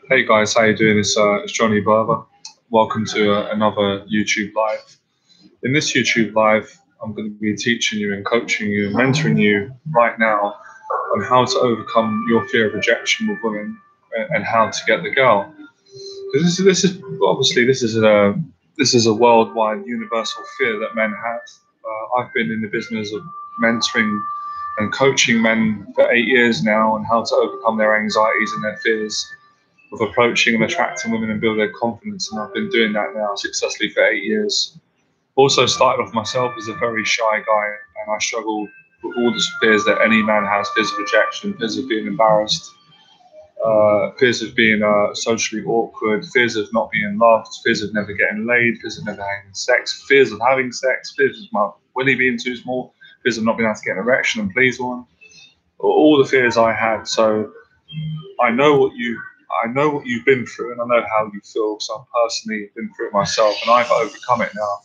Hey guys, how you doing? It's Johnny Berba. Welcome to another YouTube Live. In this YouTube Live, I'm going to be teaching you and coaching you and mentoring you right now on how to overcome your fear of rejection with women and how to get the girl. Because this is a worldwide universal fear that men have. I've been in the business of mentoring and coaching men for 8 years now on how to overcome their anxieties and their fears of approaching and attracting women and build their confidence, and I've been doing that now successfully for 8 years. Also started off myself as a very shy guy, and I struggled with all the fears that any man has: fears of rejection, fears of being embarrassed, fears of being socially awkward, fears of not being loved, fears of never getting laid, fears of never having sex, fears of having sex, fears of my willy being too small, fears of not being able to get an erection and please one. All the fears I had. So I know what you've been through, and I know how you feel. So I've personally been through it myself, and I've overcome it now.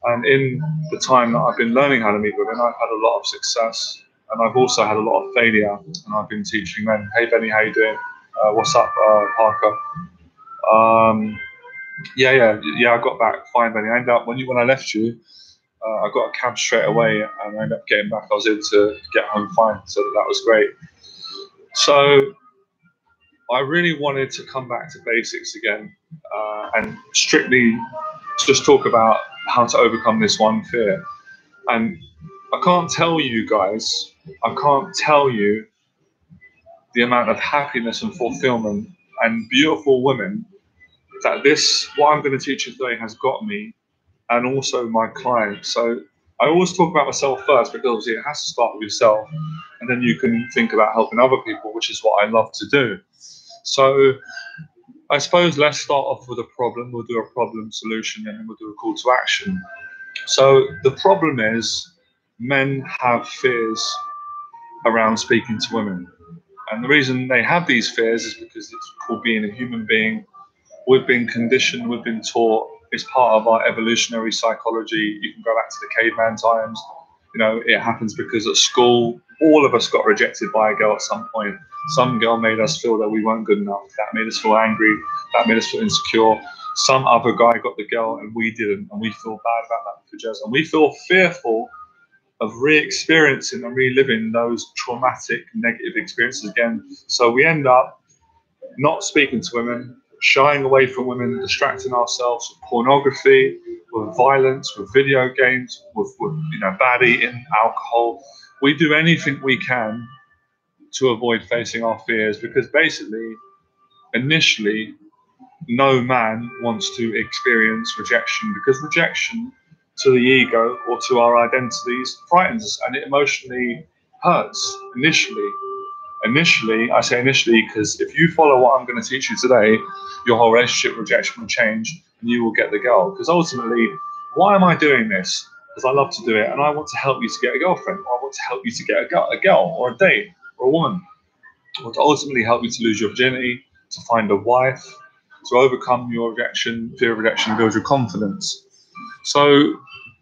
And in the time that I've been learning how to meet women, I've had a lot of success, and I've also had a lot of failure. And I've been teaching men. Hey Benny, how you doing? What's up, Parker? Yeah, I got back fine, Benny. I ended up when I left you, I got a cab straight away, and I ended up getting back. I was able to get home fine, so that was great. So I really wanted to come back to basics again and strictly just talk about how to overcome this one fear. And I can't tell you guys, I can't tell you the amount of happiness and fulfillment and beautiful women that what I'm going to teach you today has got me, and also my clients. So I always talk about myself first, because obviously it has to start with yourself, and then you can think about helping other people, which is what I love to do. So I suppose let's start off with a problem. We'll do a problem solution, and then we'll do a call to action. So the problem is men have fears around speaking to women. And the reason they have these fears is because it's called being a human being. We've been conditioned, we've been taught, it's part of our evolutionary psychology. You can go back to the caveman times. You know, it happens because at school, all of us got rejected by a girl at some point. Some girl made us feel that we weren't good enough. That made us feel angry. That made us feel insecure. Some other guy got the girl and we didn't, and we feel bad about that for just. And we feel fearful of re-experiencing and reliving those traumatic, negative experiences again. So we end up not speaking to women, shying away from women, distracting ourselves with pornography, with violence, with video games, with bad eating, alcohol. We do anything we can to avoid facing our fears, because basically, initially, no man wants to experience rejection, because rejection to the ego or to our identities frightens us, and it emotionally hurts initially. I say initially because if you follow what I'm going to teach you today, your whole relationship rejection will change and you will get the girl. Because ultimately, why am I doing this? Because I love to do it, and I want to help you to get a girlfriend, or I want to help you to get a girl or a date or a woman. I want to ultimately help you to lose your virginity, to find a wife, to overcome your rejection, fear of rejection, build your confidence. So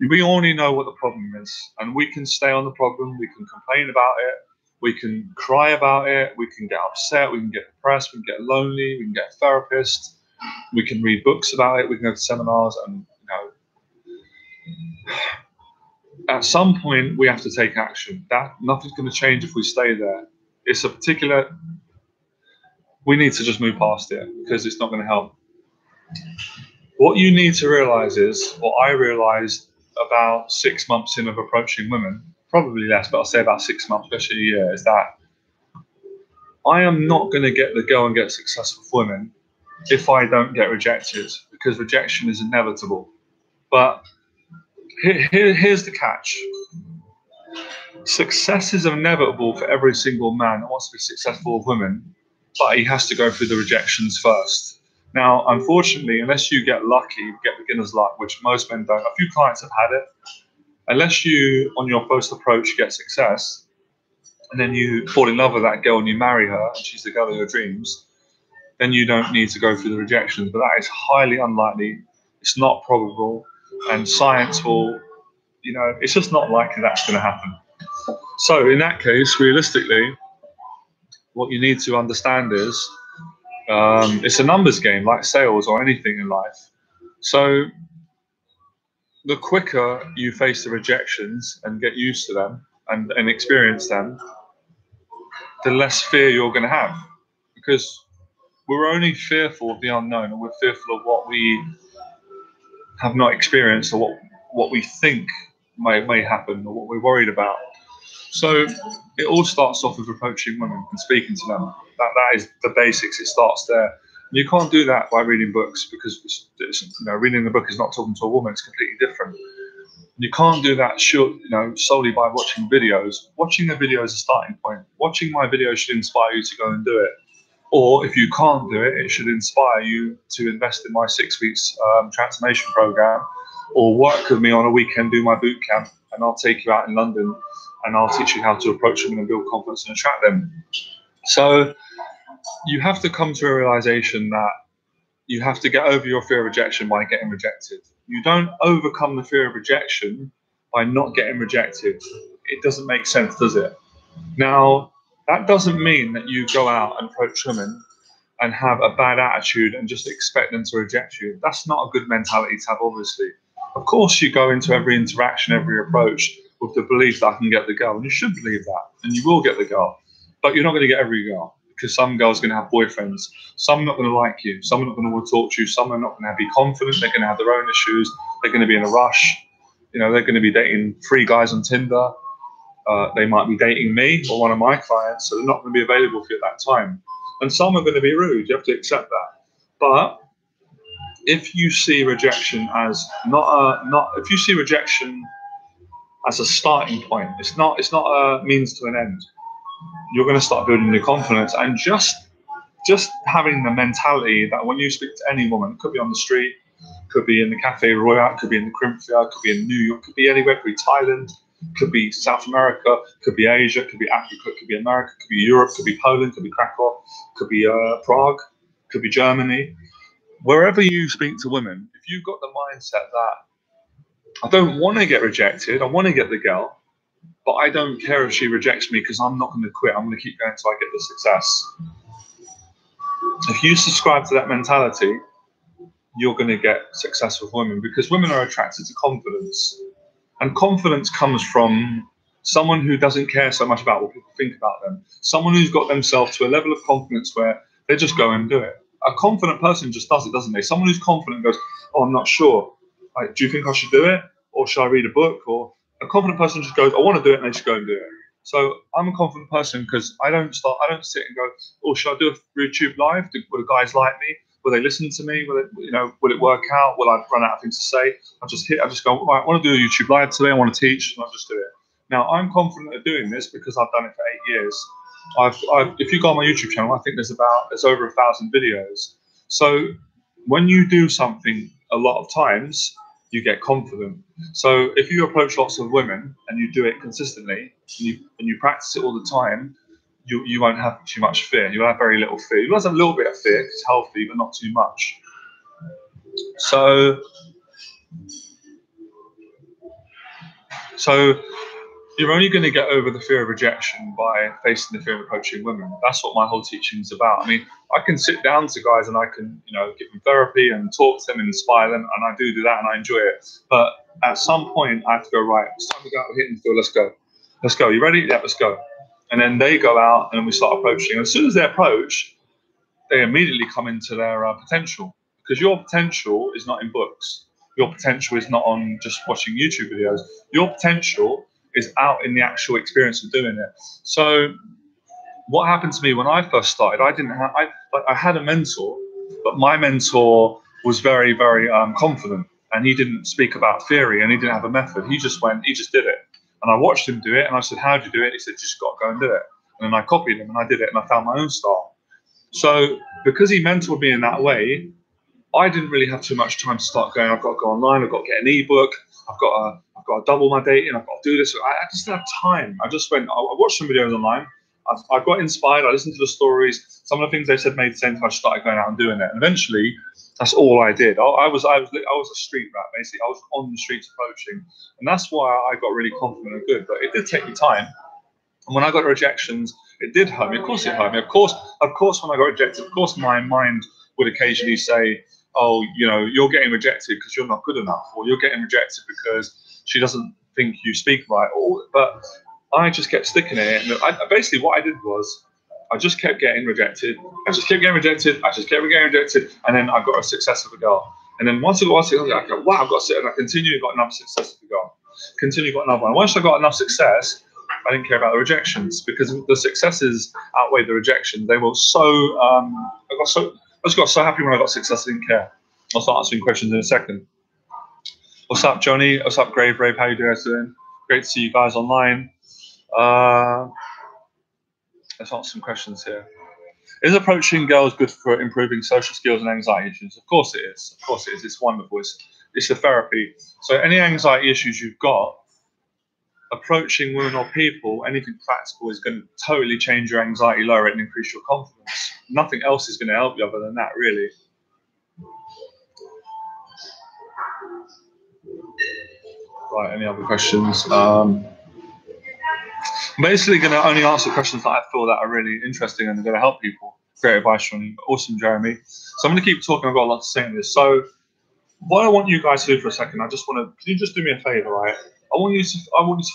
we already know what the problem is, and we can stay on the problem, we can complain about it, we can cry about it, we can get upset, we can get depressed, we can get lonely, we can get a therapist, we can read books about it, we can go to seminars, and at some point we have to take action. That nothing's going to change if we stay there. It's a particular, we need to just move past it, because it's not going to help. What you need to realize is, what I realized about 6 months in of approaching women, probably less, but I'll say about 6 months, especially a year, is that I am not going to get the girl and get successful with women if I don't get rejected, because rejection is inevitable. But here's the catch. Success is inevitable for every single man that wants to be successful with women, but he has to go through the rejections first. Now, unfortunately, unless you get lucky, get beginner's luck, which most men don't, a few clients have had it, unless you, on your first approach, get success, and then you fall in love with that girl and you marry her, and she's the girl of your dreams, then you don't need to go through the rejections. But that is highly unlikely. It's not probable, and science will, it's just not likely that's going to happen. So in that case, realistically, what you need to understand is it's a numbers game, like sales or anything in life. So the quicker you face the rejections and get used to them and experience them, the less fear you're going to have. Because we're only fearful of the unknown, and we're fearful of what we have not experienced, or what we think may happen, or what we're worried about. So it all starts off with approaching women and speaking to them. That is the basics. It starts there. And you can't do that by reading books, because reading the book is not talking to a woman. It's completely different. You can't do that solely by watching videos. Watching a video is a starting point. Watching my video should inspire you to go and do it. Or if you can't do it, it should inspire you to invest in my 6 weeks transformation program, or work with me on a weekend, do my boot camp, and I'll take you out in London and I'll teach you how to approach them and build confidence and attract them. So you have to come to a realization that you have to get over your fear of rejection by getting rejected. You don't overcome the fear of rejection by not getting rejected. It doesn't make sense, does it? Now, that doesn't mean that you go out and approach women and have a bad attitude and just expect them to reject you. That's not a good mentality to have, obviously. Of course, you go into every interaction, every approach with the belief that I can get the girl, and you should believe that, and you will get the girl. But you're not going to get every girl, because some girls are going to have boyfriends. Some are not going to like you. Some are not going to want to talk to you. Some are not going to be confident. They're going to have their own issues. They're going to be in a rush. They're going to be dating 3 guys on Tinder. They might be dating me or one of my clients, so they're not going to be available for you at that time. And some are going to be rude. You have to accept that. But if you see rejection as if you see rejection as a starting point, it's not a means to an end. You're going to start building your confidence, and just having the mentality that when you speak to any woman, it could be on the street, could be in the Cafe Royal, could be in the Crimpia, could be in New York, could be anywhere, could be Thailand, could be South America, could be Asia, could be Africa, could be America, could be Europe, could be Poland, could be Krakow, could be Prague, could be Germany. Wherever you speak to women, if you've got the mindset that I don't want to get rejected, I want to get the girl, but I don't care if she rejects me, because I'm not going to quit. I'm going to keep going until I get the success. If you subscribe to that mentality, you're going to get success with women, because women are attracted to confidence. And confidence comes from someone who doesn't care so much about what people think about them. Someone who's got themselves to a level of confidence where they just go and do it. A confident person just does it, doesn't they? Someone who's confident goes, oh, I'm not sure. Like, do you think I should do it? Or should I read a book? Or a confident person just goes, I want to do it, and they just go and do it. So I'm a confident person because I don't sit and go, oh, should I do a YouTube live? Will the guys like me? Will they listen to me? Will it work out? Will I run out of things to say? I just go, right, I want to do a YouTube live today. I want to teach, and I'll just do it. Now, I'm confident of doing this because I've done it for 8 years. If you go on my YouTube channel, I think there's over 1,000 videos. So when you do something a lot of times, you get confident. So if you approach lots of women and you do it consistently, and you practice it all the time, you won't have too much fear. You'll have very little fear. You'll have a little bit of fear because it's healthy, but not too much. So you're only going to get over the fear of rejection by facing the fear of approaching women. That's what my whole teaching is about. I mean, I can sit down to guys and I can, give them therapy and talk to them and inspire them, and I do that and I enjoy it. But at some point, I have to go, right, it's time to go out and hit the field. Let's go. Let's go. You ready? Yeah, let's go. And then they go out and we start approaching. And as soon as they approach, they immediately come into their potential, because your potential is not in books. Your potential is not on just watching YouTube videos. Your potential is out in the actual experience of doing it. So what happened to me when I first started, I had a mentor, but my mentor was very, very confident, and he didn't speak about theory, and he didn't have a method. He just did it. And I watched him do it, and I said, how do you do it? And he said, just got to go and do it. And then I copied him, and I did it, and I found my own style. So because he mentored me in that way, I didn't really have too much time to start going, I've got to go online, I've got to get an ebook, I've got to double my dating, I've got to do this. I just didn't have time. I watched some videos online, I got inspired, I listened to the stories, some of the things they said made sense, I started going out and doing it. And eventually, that's all I did. I was a street rat, basically. I was on the streets approaching. And that's why I got really confident and good. But it did take me time. And when I got rejections, it did hurt me. Of course it hurt me. Of course, when I got rejected, of course my mind would occasionally say, oh, you know, you're getting rejected because you're not good enough, or you're getting rejected because she doesn't think you speak right. But I just kept sticking it. And basically what I did was I just kept getting rejected. I just kept getting rejected. I just kept getting rejected. And then I got a success with a girl. And then once I got a success, I go, wow, I've got a, and I continued, got another success with a girl. Continue, got another one. Once I got enough success, I didn't care about the rejections, because the successes outweighed the rejections. They were so, I just got so happy when I got success, I didn't care. I'll start answering questions in a second. What's up, Johnny? What's up, Grave Rave? How you doing? Great to see you guys online. Let's answer some questions here. Is approaching girls good for improving social skills and anxiety issues? Of course it is. Of course it is. It's wonderful. It's a therapy. So any anxiety issues you've got, approaching women or people, anything practical is going to totally change your anxiety, lower it, and increase your confidence. Nothing else is going to help you other than that, really. Right, any other questions? I'm basically going to only answer questions that I feel that are really interesting and are going to help people. Great advice from you. Awesome, Jeremy. So I'm going to keep talking. I've got a lot to say on this. So what I want you guys to do for a second, can you just do me a favor, right? I want you to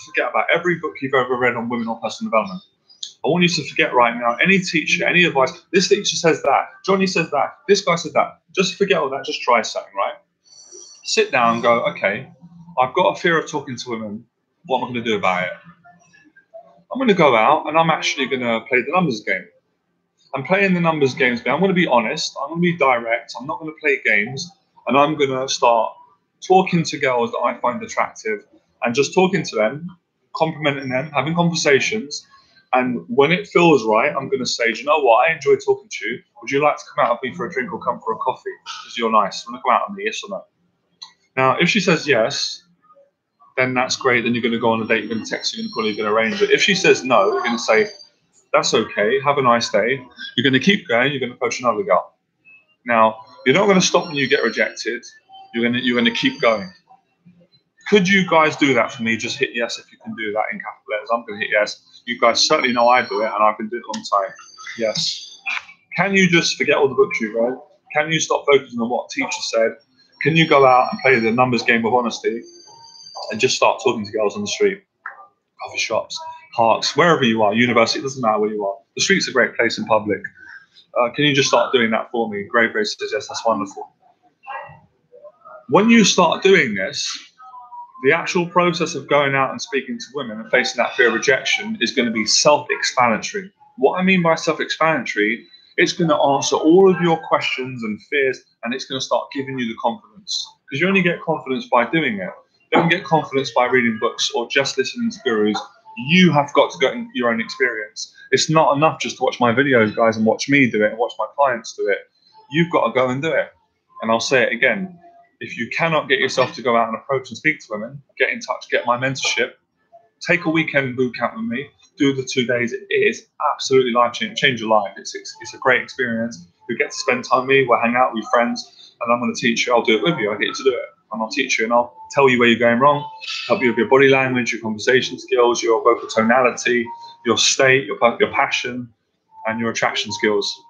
forget about every book you've ever read on women or personal development. I want you to forget right now any teacher, any advice. This teacher says that. Johnny says that. This guy said that. Just forget all that. Just try something, right? Sit down and go, okay, I've got a fear of talking to women. What am I going to do about it? I'm going to go out and I'm actually going to play the numbers game. I'm playing the numbers games. I'm going to be honest. I'm going to be direct. I'm not going to play games. And I'm going to start talking to girls that I find attractive and just talking to them, complimenting them, having conversations. And when it feels right, I'm going to say, do you know what? I enjoy talking to you. Would you like to come out with me for a drink or come for a coffee? Because you're nice. Want to come out with me, yes or no? Now, if she says yes, then that's great. Then you're going to go on a date. You're going to text her. You're going to call her. You're going to arrange it. If she says no, you're going to say, that's okay. Have a nice day. You're going to keep going. You're going to approach another girl. Now, you're not going to stop when you get rejected. You're going to keep going. Could you guys do that for me? Just hit yes if you can do that in capital letters. I'm going to hit yes. You guys certainly know I do it, and I've been doing it a long time. Yes. Can you just forget all the books you've read? Can you stop focusing on what teacher said? Can you go out and play the numbers game of honesty and just start talking to girls on the street, coffee shops, parks, wherever you are, university, it doesn't matter where you are. The street's a great place in public. Can you just start doing that for me? Grave Race says, yes, that's wonderful. When you start doing this, the actual process of going out and speaking to women and facing that fear of rejection is going to be self-explanatory. What I mean by self-explanatory, it's going to answer all of your questions and fears, and it's going to start giving you the confidence. Because you only get confidence by doing it. You don't get confidence by reading books or just listening to gurus. You have got to get your own experience. It's not enough just to watch my videos, guys, and watch me do it and watch my clients do it. You've got to go and do it. And I'll say it again. If you cannot get yourself to go out and approach and speak to women, get in touch, get my mentorship, take a weekend boot camp with me, do the 2 days. It is absolutely life-changing. Change your life. It's a great experience. You get to spend time with me. We'll hang out with friends, and I'm going to teach you. I'll do it with you. I'll get you to do it. And I'll teach you, and I'll tell you where you're going wrong, help you with your body language, your conversation skills, your vocal tonality, your state, your passion, and your attraction skills.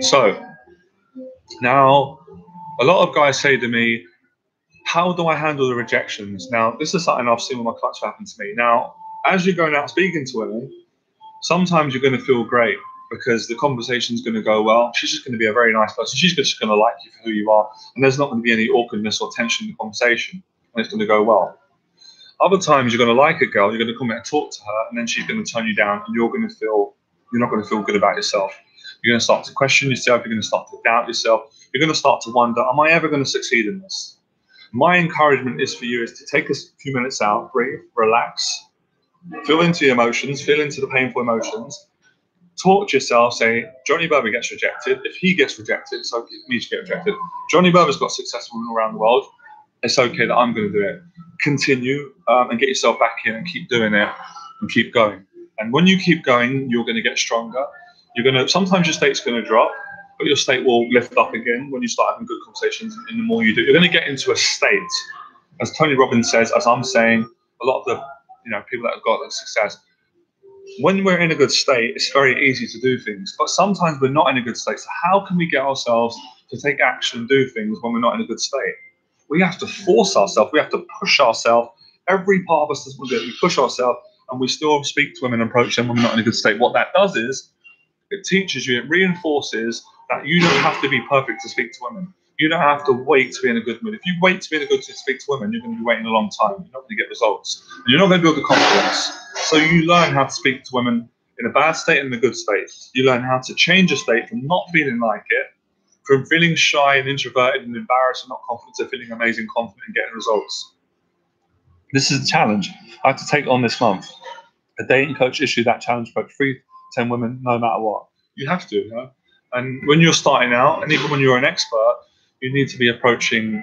So now a lot of guys say to me, how do I handle the rejections? Now, this is something I've seen with my clients happen to me. Now, as you're going out speaking to women, sometimes you're going to feel great because the conversation's going to go well. She's just going to be a very nice person. She's just going to like you for who you are. And there's not going to be any awkwardness or tension in the conversation. And it's going to go well. Other times you're going to like a girl, you're going to come in and talk to her, and then she's going to turn you down, and you're not going to feel good about yourself. You're going to start to question yourself. You're going to start to doubt yourself. You're going to start to wonder, am I ever going to succeed in this? My encouragement is for you is to take a few minutes out, breathe, relax, feel into your emotions, feel into the painful emotions, talk to yourself, say, Johnny Berba gets rejected. If he gets rejected, it's okay for me to get rejected. Johnny Berba's got successful women around the world. It's okay that I'm going to do it. Continue and get yourself back in and keep doing it and keep going. And when you keep going, you're going to get stronger. Sometimes your state's going to drop, but your state will lift up again when you start having good conversations. And the more you do, you're going to get into a state as Tony Robbins says, as I'm saying, a lot of the people that have got that success, when we're in a good state, it's very easy to do things. But sometimes we're not in a good state. So how can we get ourselves to take action and do things when we're not in a good state? We have to force ourselves. We have to push ourselves. Every part of us doesn't do it. We push ourselves, and we still speak to women and approach them when we're not in a good state. What that does is it teaches you, it reinforces that you don't have to be perfect to speak to women. You don't have to wait to be in a good mood. If you wait to be in a good mood to speak to women, you're going to be waiting a long time. You're not going to get results. And you're not going to build the confidence. So you learn how to speak to women in a bad state and in a good state. You learn how to change a state from not feeling like it, from feeling shy and introverted and embarrassed and not confident, to feeling amazing, confident and getting results. This is a challenge I have to take on this month. A dating coach issued that challenge for 3 to 10 women, no matter what. You have to, you know? And when you're starting out, and even when you're an expert, you need to be approaching,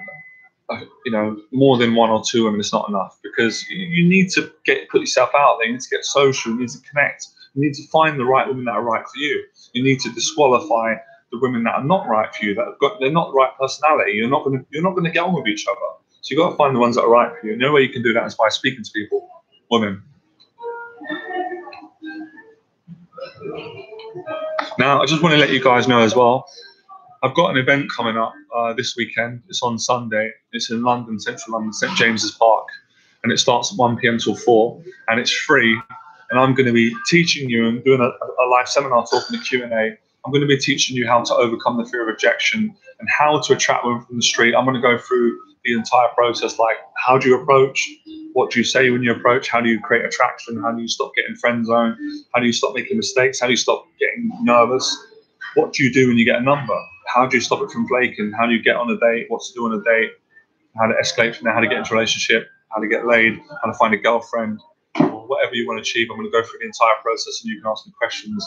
more than 1 or 2 women. It's not enough, because you need to put yourself out there. You need to get social. You need to connect. You need to find the right women that are right for you. You need to disqualify the women that are not right for you. They're not the right personality. You're not going to get on with each other. So you've got to find the ones that are right for you. And the only way you can do that is by speaking to people, women. Now, I just want to let you guys know as well, I've got an event coming up this weekend. It's on Sunday. It's in London, central London, St James's Park. And it starts at 1 p.m. till 4. And it's free. And I'm going to be teaching you and doing a live seminar talk in the Q&A. I'm going to be teaching you how to overcome the fear of rejection and how to attract women from the street. I'm going to go through the entire process, like how do you approach, what do you say when you approach, how do you create attraction, how do you stop getting friend zoned, how do you stop making mistakes, how do you stop getting nervous, what do you do when you get a number, how do you stop it from flaking, how do you get on a date, what to do on a date, how to escalate from there, how to get into a relationship, how to get laid, how to find a girlfriend, or whatever you want to achieve. I'm going to go through the entire process and you can ask me questions.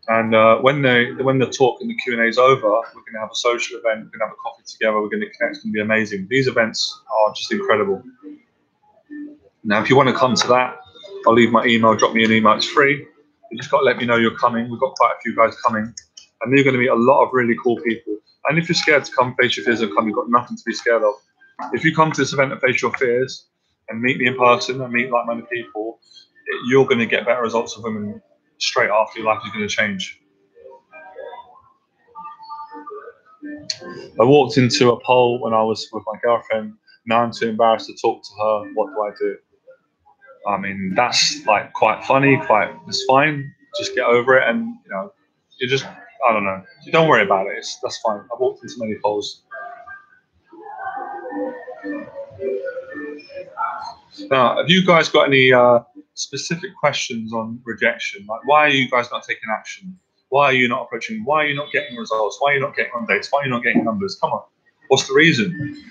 And when the talk and the Q&A is over, we're going to have a social event. We're going to have a coffee together. We're going to connect. It's going to be amazing. These events are just incredible. Now, if you want to come to that, I'll leave my email. Drop me an email. It's free. You just got to let me know you're coming. We've got quite a few guys coming, and there are going to be a lot of really cool people. And if you're scared to come, face your fears and come. You've got nothing to be scared of. If you come to this event and face your fears and meet me in person and meet like-minded people, you're going to get better results with women straight after. Your life is going to change. I walked into a pole when I was with my girlfriend. Now I'm too embarrassed to talk to her. What do I do? I mean, that's like quite funny. It's fine. Just get over it, and you just, I don't know. You don't worry about it. That's fine. I've walked into many poles. Now, have you guys got any specific questions on rejection? Like, why are you guys not taking action? Why are you not approaching? Why are you not getting results? Why are you not getting on dates? Why are you not getting numbers? Come on. What's the reason?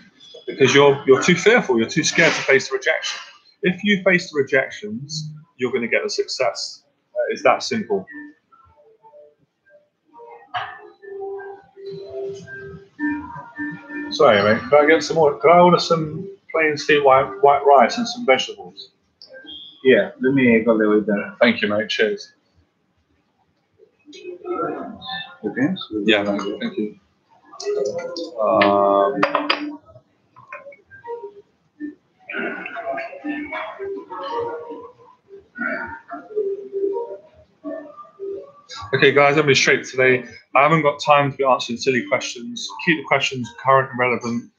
Because you're too fearful. You're too scared to face the rejection. If you face the rejections, you're going to get the success. It's that simple. Sorry, mate. Could I get some more? Could I order some plain steamed white rice and some vegetables? Yeah, let me go there with that. Thank you, mate. Cheers. Okay. So yeah, mate. Thank you. Okay, guys, I'll be straight today. I haven't got time to be answering silly questions. Keep the questions current and relevant.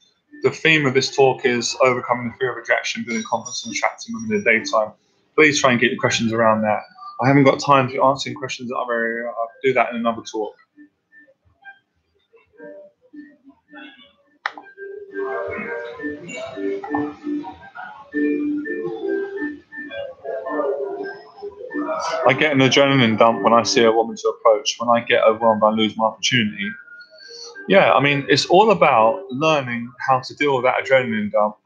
The theme of this talk is overcoming the fear of rejection, building confidence, and attracting women in the daytime. Please try and get the questions around that. I haven't got time to be answering questions that are very. I'll do that in another talk. I get an adrenaline dump when I see a woman to approach. When I get overwhelmed, I lose my opportunity. Yeah, I mean, it's all about learning how to deal with that adrenaline dump.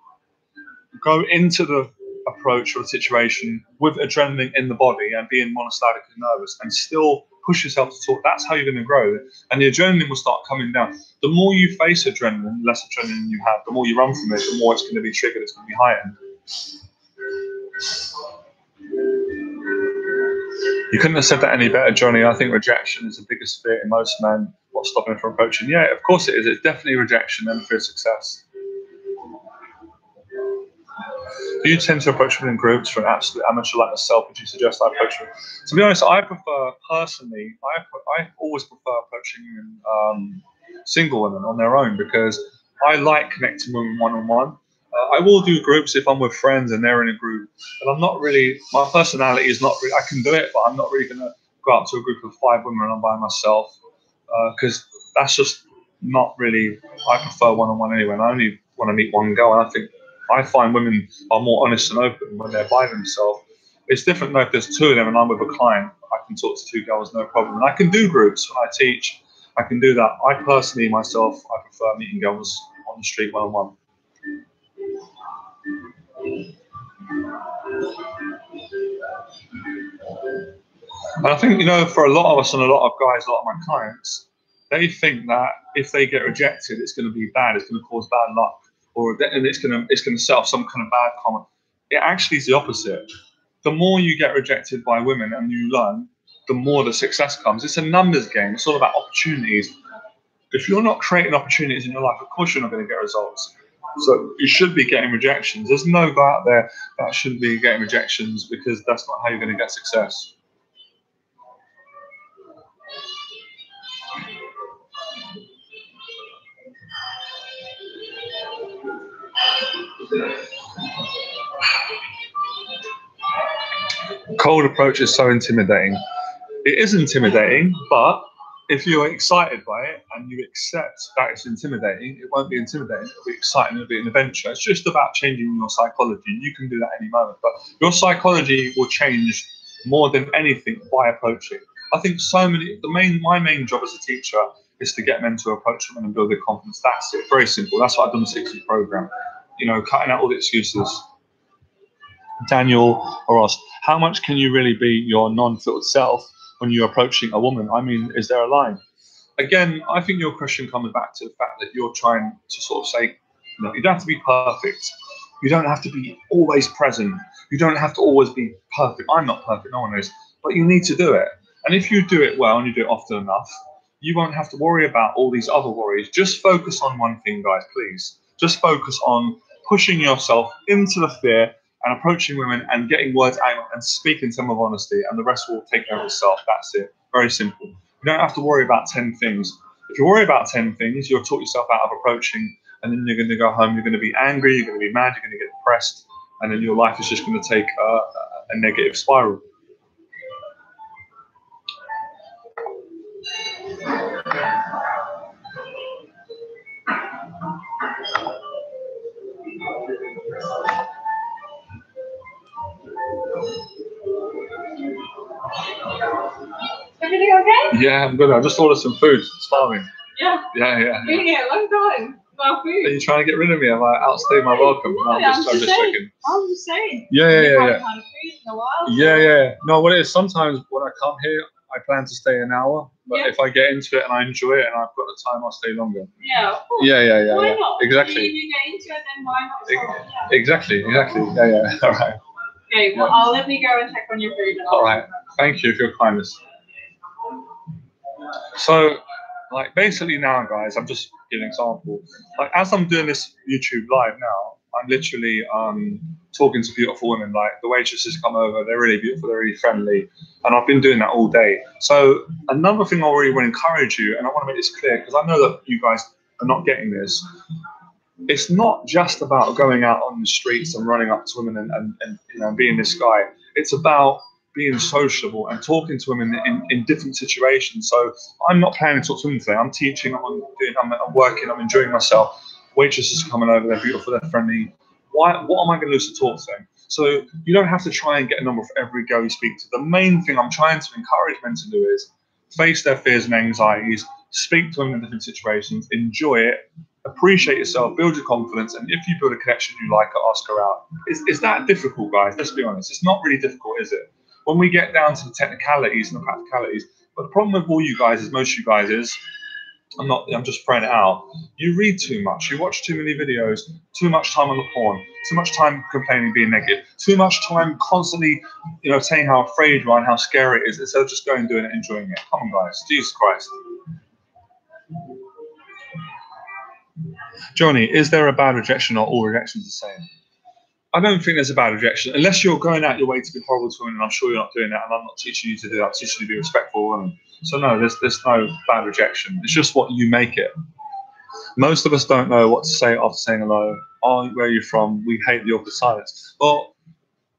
Go into the approach or the situation with adrenaline in the body and being monostatically nervous, and still push yourself to talk. That's how you're going to grow. And the adrenaline will start coming down. The more you face adrenaline, the less adrenaline you have. The more you run from it, the more it's going to be triggered. It's going to be heightened. You couldn't have said that any better, Johnny. I think rejection is the biggest fear in most men. What's stopping them from approaching? Yeah, of course it is. It's definitely rejection and fear of success. Do you tend to approach women in groups for an absolute amateur like myself? Would you suggest I approach them? To be honest, I prefer personally. I always prefer approaching women, single women on their own, because I like connecting with women one on one. I will do groups if I'm with friends and they're in a group, but I'm not really. My personality is not really. I can do it, but I'm not really going to go out to a group of 5 women and I'm by myself, because that's just not really. I prefer one on one anyway, and I only want to meet one girl, and I find women are more honest and open when they're by themselves. It's different though if there's 2 of them and I'm with a client. I can talk to 2 girls, no problem. And I can do groups when I teach. I can do that. I personally, myself, I prefer meeting girls on the street one on one. And I think, for a lot of us and a lot of guys, a lot of my clients, they think that if they get rejected, it's going to be bad. It's going to cause bad luck, and it's going to set off some kind of bad comment. It actually is the opposite. The more you get rejected by women and you learn, the more the success comes. It's a numbers game. It's all about opportunities. If you're not creating opportunities in your life, of course you're not going to get results. So you should be getting rejections. There's no guy out there that shouldn't be getting rejections, because that's not how you're going to get success. Cold approach is so intimidating. It is intimidating, but if you're excited by it and you accept that it's intimidating, it won't be intimidating. It'll be exciting. It'll be an adventure. It's just about changing your psychology. You can do that any moment, but your psychology will change more than anything by approaching. I think my main job as a teacher is to get men to approach women and build their confidence. That's it. Very simple. That's what I've done the 6-week program. Cutting out all the excuses. Daniel or Ross, how much can you really be your non-filtered self when you're approaching a woman? I mean, is there a line? Again, I think your question comes back to the fact that you're trying to sort of say, you don't have to be perfect. You don't have to be always present. You don't have to always be perfect. I'm not perfect, no one is. But you need to do it. And if you do it well and you do it often enough, you won't have to worry about all these other worries. Just focus on one thing, guys, please. Just focus on pushing yourself into the fear and approaching women and getting words out and speaking to them with honesty, and the rest will take care of itself. That's it. Very simple. You don't have to worry about 10 things. If you worry about 10 things, you'll talk yourself out of approaching, and then you're going to go home, you're going to be angry, you're going to be mad, you're going to get depressed, and then your life is just going to take a negative spiral. Everything okay? Yeah, I'm good. I just ordered some food. Starving. Yeah. Yeah. Been here a long time. About food. Are you trying to get rid of me? Have I outstayed my welcome? No, I'm just checking. I'm just saying. Yeah. Haven't had food in a while. Yeah. No, what it is, sometimes when I come here, I plan to stay an hour, but if I get into it and I enjoy it and I've got the time, I'll stay longer. Yeah, of course. Yeah. Why not? Exactly. If you get into it, then why not? Exactly. Yeah. All right. Okay, well, I'll let me go and check on your food. All right. Thank you for your kindness. So, basically now, guys, I'm just giving an example. As I'm doing this YouTube live now, I'm literally talking to beautiful women. The waitresses come over, they're really beautiful, they're really friendly, and I've been doing that all day. So another thing I really want to encourage you, and I want to make this clear because I know that you guys are not getting this. It's not just about going out on the streets and running up to women and being this guy. It's about being sociable and talking to women in different situations. So I'm not planning to talk to women today. I'm teaching, I'm working, I'm enjoying myself. Waitresses are coming over, they're beautiful, they're friendly. What am I going to do to talk to them? So you don't have to try and get a number for every girl you speak to. The main thing I'm trying to encourage men to do is face their fears and anxieties, speak to women in different situations, enjoy it, appreciate yourself, build your confidence, and if you build a connection you like her, ask her out. Is that difficult, guys? Let's be honest. It's not really difficult, is it? When we get down to the technicalities and the practicalities, but the problem with all you guys is, most of you guys is, I'm just throwing it out. You read too much, you watch too many videos, too much time on the porn, too much time complaining, being negative, too much time constantly, saying how afraid you are and how scary it is, instead of just going and doing it, enjoying it. Come on, guys. Jesus Christ. Johnny, is there a bad rejection or all rejections the same? I don't think there's a bad rejection unless you're going out your way to be horrible to women, and I'm sure you're not doing that, and I'm not teaching you to do that. I'm teaching you to be respectful of women. So no, there's no bad rejection. It's just what you make it. Most of us don't know what to say after saying hello. Oh, where are you from? We hate the awkward silence. Well,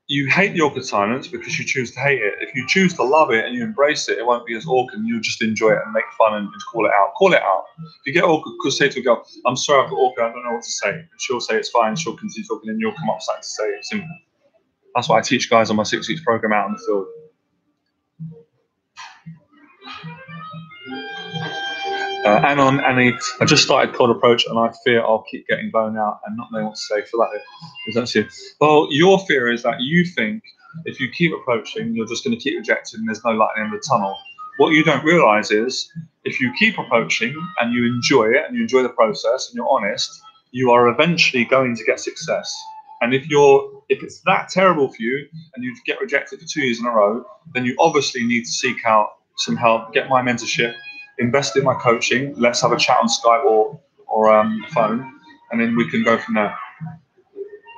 you hate the awkward silence because you choose to hate it. If you choose to love it and you embrace it, it won't be as awkward. You'll just enjoy it and make fun and just call it out. Call it out. If you get awkward, say to a girl, I'm sorry, I've got awkward, I don't know what to say. And she'll say it's fine, she'll continue talking, and you'll come up with something to say. It's simple. That's what I teach guys on my 6 weeks program out in the field. Anon, Annie, I just started cold approach and I fear I'll keep getting blown out and not knowing what to say. For that, is that you? Well, your fear is that you think if you keep approaching, you're just going to keep rejecting and there's no light at the end of the tunnel. What you don't realize is if you keep approaching and you enjoy it and you enjoy the process and you're honest, you are eventually going to get success. And if it's that terrible for you and you get rejected for 2 years in a row, then you obviously need to seek out some help, get my mentorship, invest in my coaching. Let's have a chat on Skype or phone, and then we can go from there.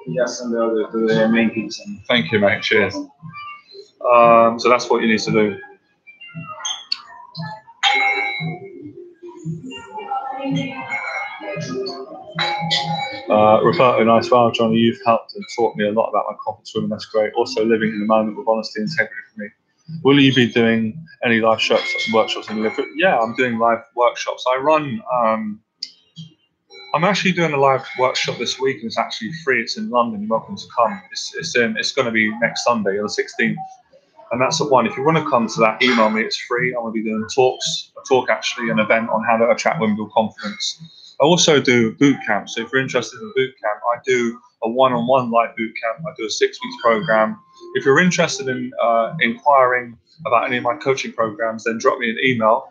Yes, and the other to the main piece. Thank you, mate. Cheers. So that's what you need to do. Roberto, nice. Well, Johnny, you've helped and taught me a lot about my confidence women. That's great. Also, living in the moment with honesty and integrity for me. Will you be doing any live workshops in the Yeah, I'm doing live workshops. I run. I'm actually doing a live workshop this week, and it's actually free. It's in London. You're welcome to come. It's going to be next Sunday, on the 16th, and that's at 1. If you want to come to that, email me. It's free. I'm going to be doing an event on how to attract women with confidence. I also do boot camp. So if you're interested in boot camp, I do a one-on-one live boot camp. I do a 6 weeks program. If you're interested in inquiring about any of my coaching programs, then drop me an email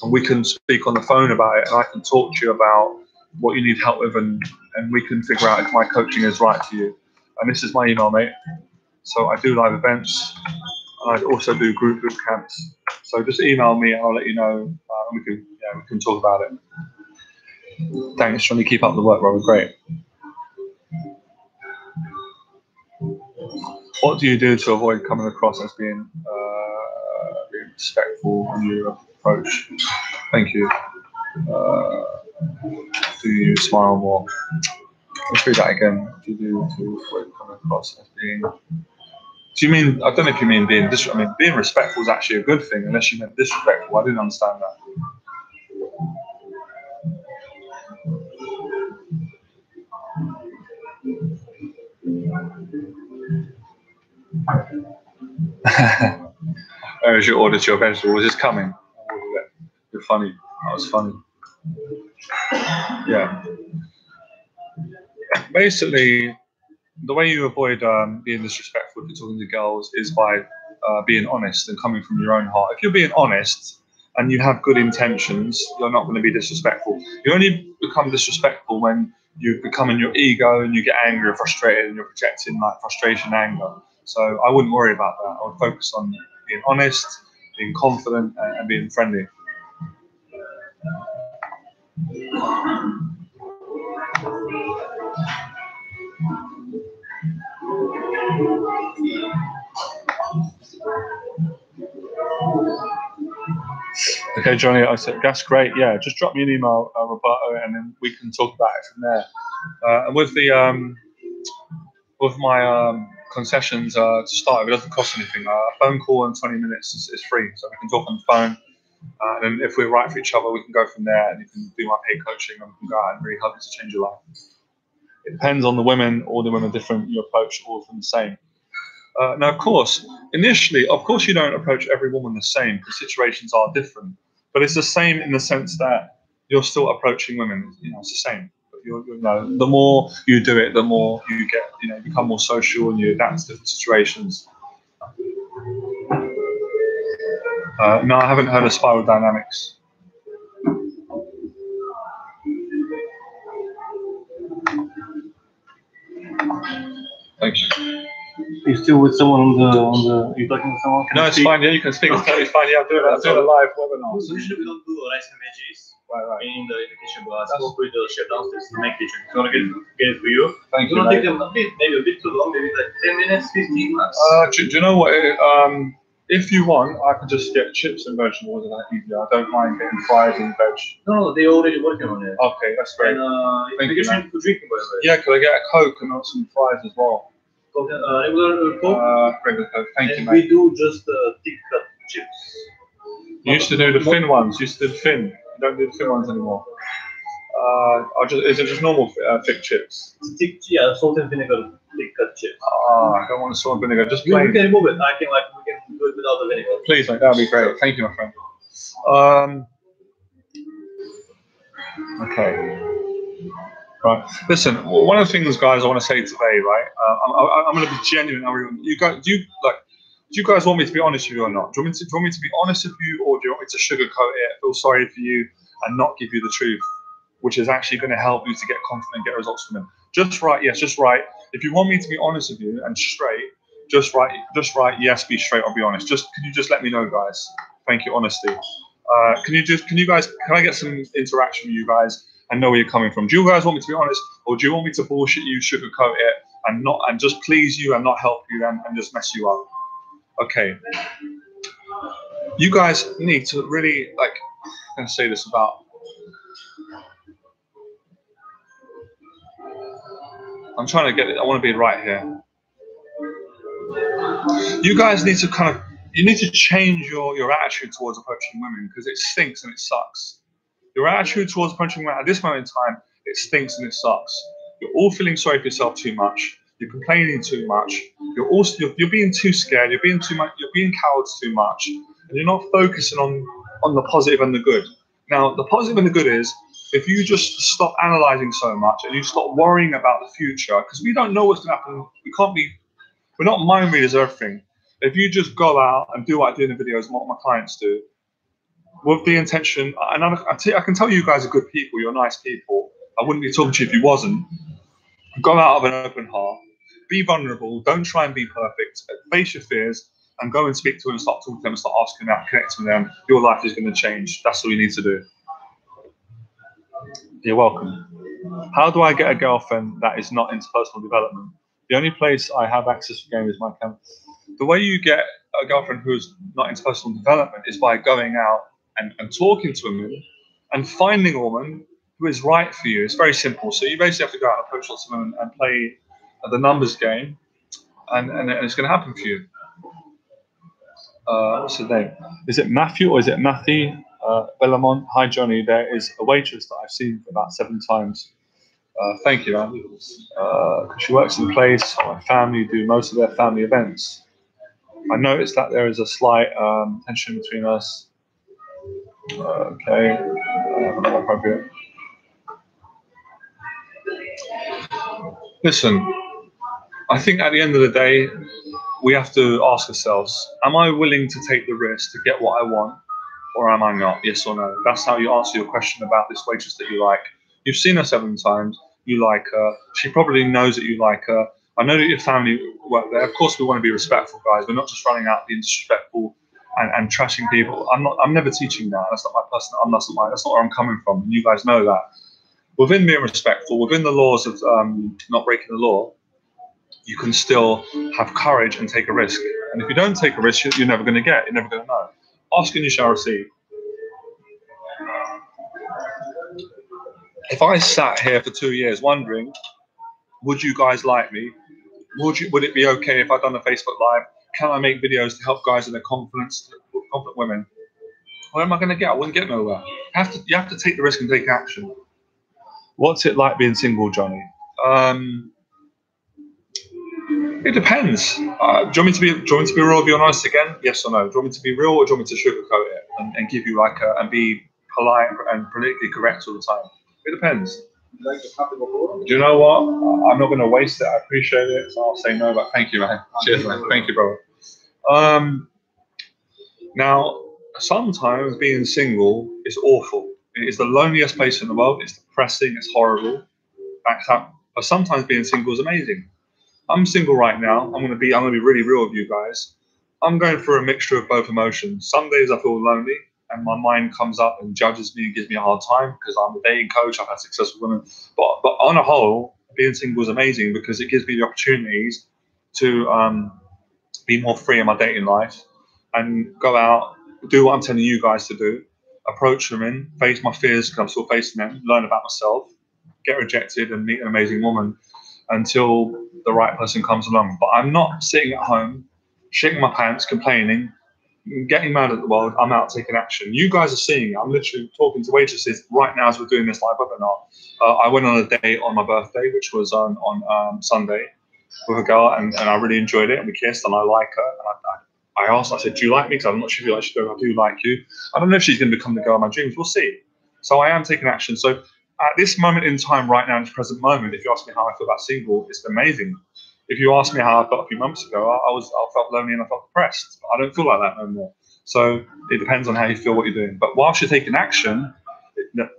and we can speak on the phone about it, and I can talk to you about what you need help with, and we can figure out if my coaching is right for you. And this is my email, mate. So I do live events, and I also do group boot camps. So just email me and I'll let you know, and we can talk about it. Thanks, Johnny. Keep up the work, Robert. Great. What do you do to avoid coming across as being respectful when you approach? Thank you. Do you smile more? Let's read that again. What do you do to avoid coming across as being? Do you mean? I don't know if you mean being disrespectful. I mean, being respectful is actually a good thing, unless you meant disrespectful. I didn't understand that. Where's your order to your vegetables? It's coming. You're funny. That was funny. Yeah. Basically, the way you avoid being disrespectful if you're talking to girls is by being honest and coming from your own heart. If you're being honest and you have good intentions, you're not going to be disrespectful. You only become disrespectful when you become in your ego and you get angry or frustrated and you're projecting like frustration, anger. So I wouldn't worry about that. I would focus on being honest, being confident, and being friendly. Okay, Johnny, I said that's great. Yeah, just drop me an email, Roberto, and then we can talk about it from there. And with my concessions to start, it doesn't cost anything. A phone call in 20 minutes is free, so we can talk on the phone. And then if we're right for each other, we can go from there, and you can do my paid coaching, and we can go out and really help you to change your life. It depends on the women. All the women are different. You approach all of them the same. Now, of course, initially, you don't approach every woman the same because situations are different. But it's the same in the sense that you're still approaching women. It's the same. But the more you do it, the more you get. You become more social and you adapt to different situations. No, I haven't heard of spiral dynamics. Thank you. Are you still with someone on the? Are you talking to someone? No, it's fine. Yeah, you can speak. It's totally fine. Yeah, I'm doing a live webinar. So usually we don't do rice and veggies. Right. in the kitchen. But I spoke with the chef downstairs in the main kitchen. He's gonna get it for you. Thank It's you, gonna mate. take them maybe a bit too long, maybe like 10 minutes, 15 max. Do you know what? If you want, I can just get chips and vegetables and that easier. I don't mind getting fries and veg. No, they're already working on it. Okay, that's great. And Thank you you, drink for drinking, by the way. Yeah, could I get a Coke and not some fries as well? Coke, regular Coke. Regular Coke. Thank you, And mate. we do just thick cut chips. You used to do the thin ones. You used to do the thin. You don't do the thin ones anymore. Is it just normal thick chips? Thick, yeah, salt and vinegar thick cut chips. I don't want salt and vinegar. Just We plain. can remove it. We can do it without the vinegar. Please, mate. That would be great. Thank you, my friend. Okay. Right. Listen. One of the things, guys, I want to say today, right? I'm going to be genuine. Do you guys want me to be honest with you or not? Do you want me to be honest with you, or do you want me to sugarcoat it, feel sorry for you, and not give you the truth, which is actually going to help you to get confident and get results from them? Just right, yes, just right. If you want me to be honest with you and straight, just right, yes, be straight or be honest. Can you just let me know, guys? Thank you, honesty. Can I get some interaction with you guys and know where you're coming from? Do you guys want me to be honest, or do you want me to bullshit you, sugarcoat it, and just please you and not help you and just mess you up? Okay. You guys need to really, I'm going to say this about, I'm trying to get it, I want to be right here. You guys need to you need to change your attitude towards approaching women, because it stinks and it sucks. Your attitude towards approaching women at this moment in time, it stinks and it sucks. You're all feeling sorry for yourself too much. You're complaining too much. You're being too scared. You're being too much. You're being cowards too much, and you're not focusing on the positive and the good. Now, the positive and the good is if you just stop analyzing so much and you stop worrying about the future, because we don't know what's going to happen. We're not mind readers of everything. If you just go out and do what I do in the videos and what my clients do, with the intention, and I can tell you guys are good people. You're nice people. I wouldn't be talking to you if you wasn't. Go out of an open heart. Be vulnerable. Don't try and be perfect. Face your fears and go and speak to them and start talking to them and start asking them, connecting with them. Your life is going to change. That's all you need to do. You're welcome. How do I get a girlfriend that is not into personal development? The only place I have access to game is my camp. The way you get a girlfriend who is not into personal development is by going out and talking to women and finding a woman who is right for you. It's very simple. So you basically have to go out and approach lots of women and play the numbers game, and it's going to happen for you. What's his name? Is it Matthew or is it Matthew Bellamont? Hi, Johnny. There is a waitress that I've seen about 7 times. Thank you, man. She works in the place. My family do most of their family events. I noticed that there is a slight tension between us. Okay. Not appropriate. Listen, I think at the end of the day, we have to ask ourselves, am I willing to take the risk to get what I want, or am I not? Yes or no? That's how you answer your question about this waitress that you like. You've seen her 7 times. You like her. She probably knows that you like her. I know that your family work there. Of course, we want to be respectful, guys. We're not just running out being disrespectful and trashing people. I'm never teaching that. That's not my personal. That's not where I'm coming from. And you guys know that. Within being respectful, within the laws of not breaking the law, you can still have courage and take a risk. And if you don't take a risk, you're never going to get. You're never going to know. Ask and you shall receive. If I sat here for 2 years wondering, would you guys like me? Would it be okay if I'd done a Facebook Live? Can I make videos to help guys in their confidence, confident women? Where am I going to get? I wouldn't get nowhere. You have to take the risk and take action. What's it like being single, Johnny? It depends. Do you want me to be real with you and honest again? Yes or no? Do you want me to be real, or do you want me to sugarcoat it and give you and be polite and politically correct all the time? It depends. Do you know what? I'm not going to waste it. I appreciate it, so I'll say no. But thank you, man. Cheers, man. Thank you, bro. Now, sometimes being single is awful. It is the loneliest place in the world. It's depressing. It's horrible. But sometimes being single is amazing. I'm single right now. I'm going to be really real with you guys. I'm going through a mixture of both emotions. Some days I feel lonely. and my mind comes up and judges me and gives me a hard time because I'm a dating coach. I've had successful women, but on a whole, being single is amazing because it gives me the opportunities to be more free in my dating life and go out, do what I'm telling you guys to do, approach women, face my fears because I'm still facing them, learn about myself, get rejected, and meet an amazing woman until the right person comes along. But I'm not sitting at home, shitting my pants, complaining, getting mad at the world. I'm out taking action. You guys are seeing it. I'm literally talking to waitresses right now as we're doing this live webinar. I went on a date on my birthday, which was on Sunday, with a girl, and I really enjoyed it, and we kissed, and I like her. And I asked, I said, do you like me? Because I'm not sure if you like, she goes, I do like you. I don't know if she's going to become the girl of my dreams. We'll see. So I am taking action. So at this moment in time, right now, in this present moment, if you ask me how I feel about single, it's amazing. If you ask me how I felt a few months ago, I felt lonely and I felt depressed. I don't feel like that no more. So it depends on how you feel, what you're doing. But whilst you're taking action,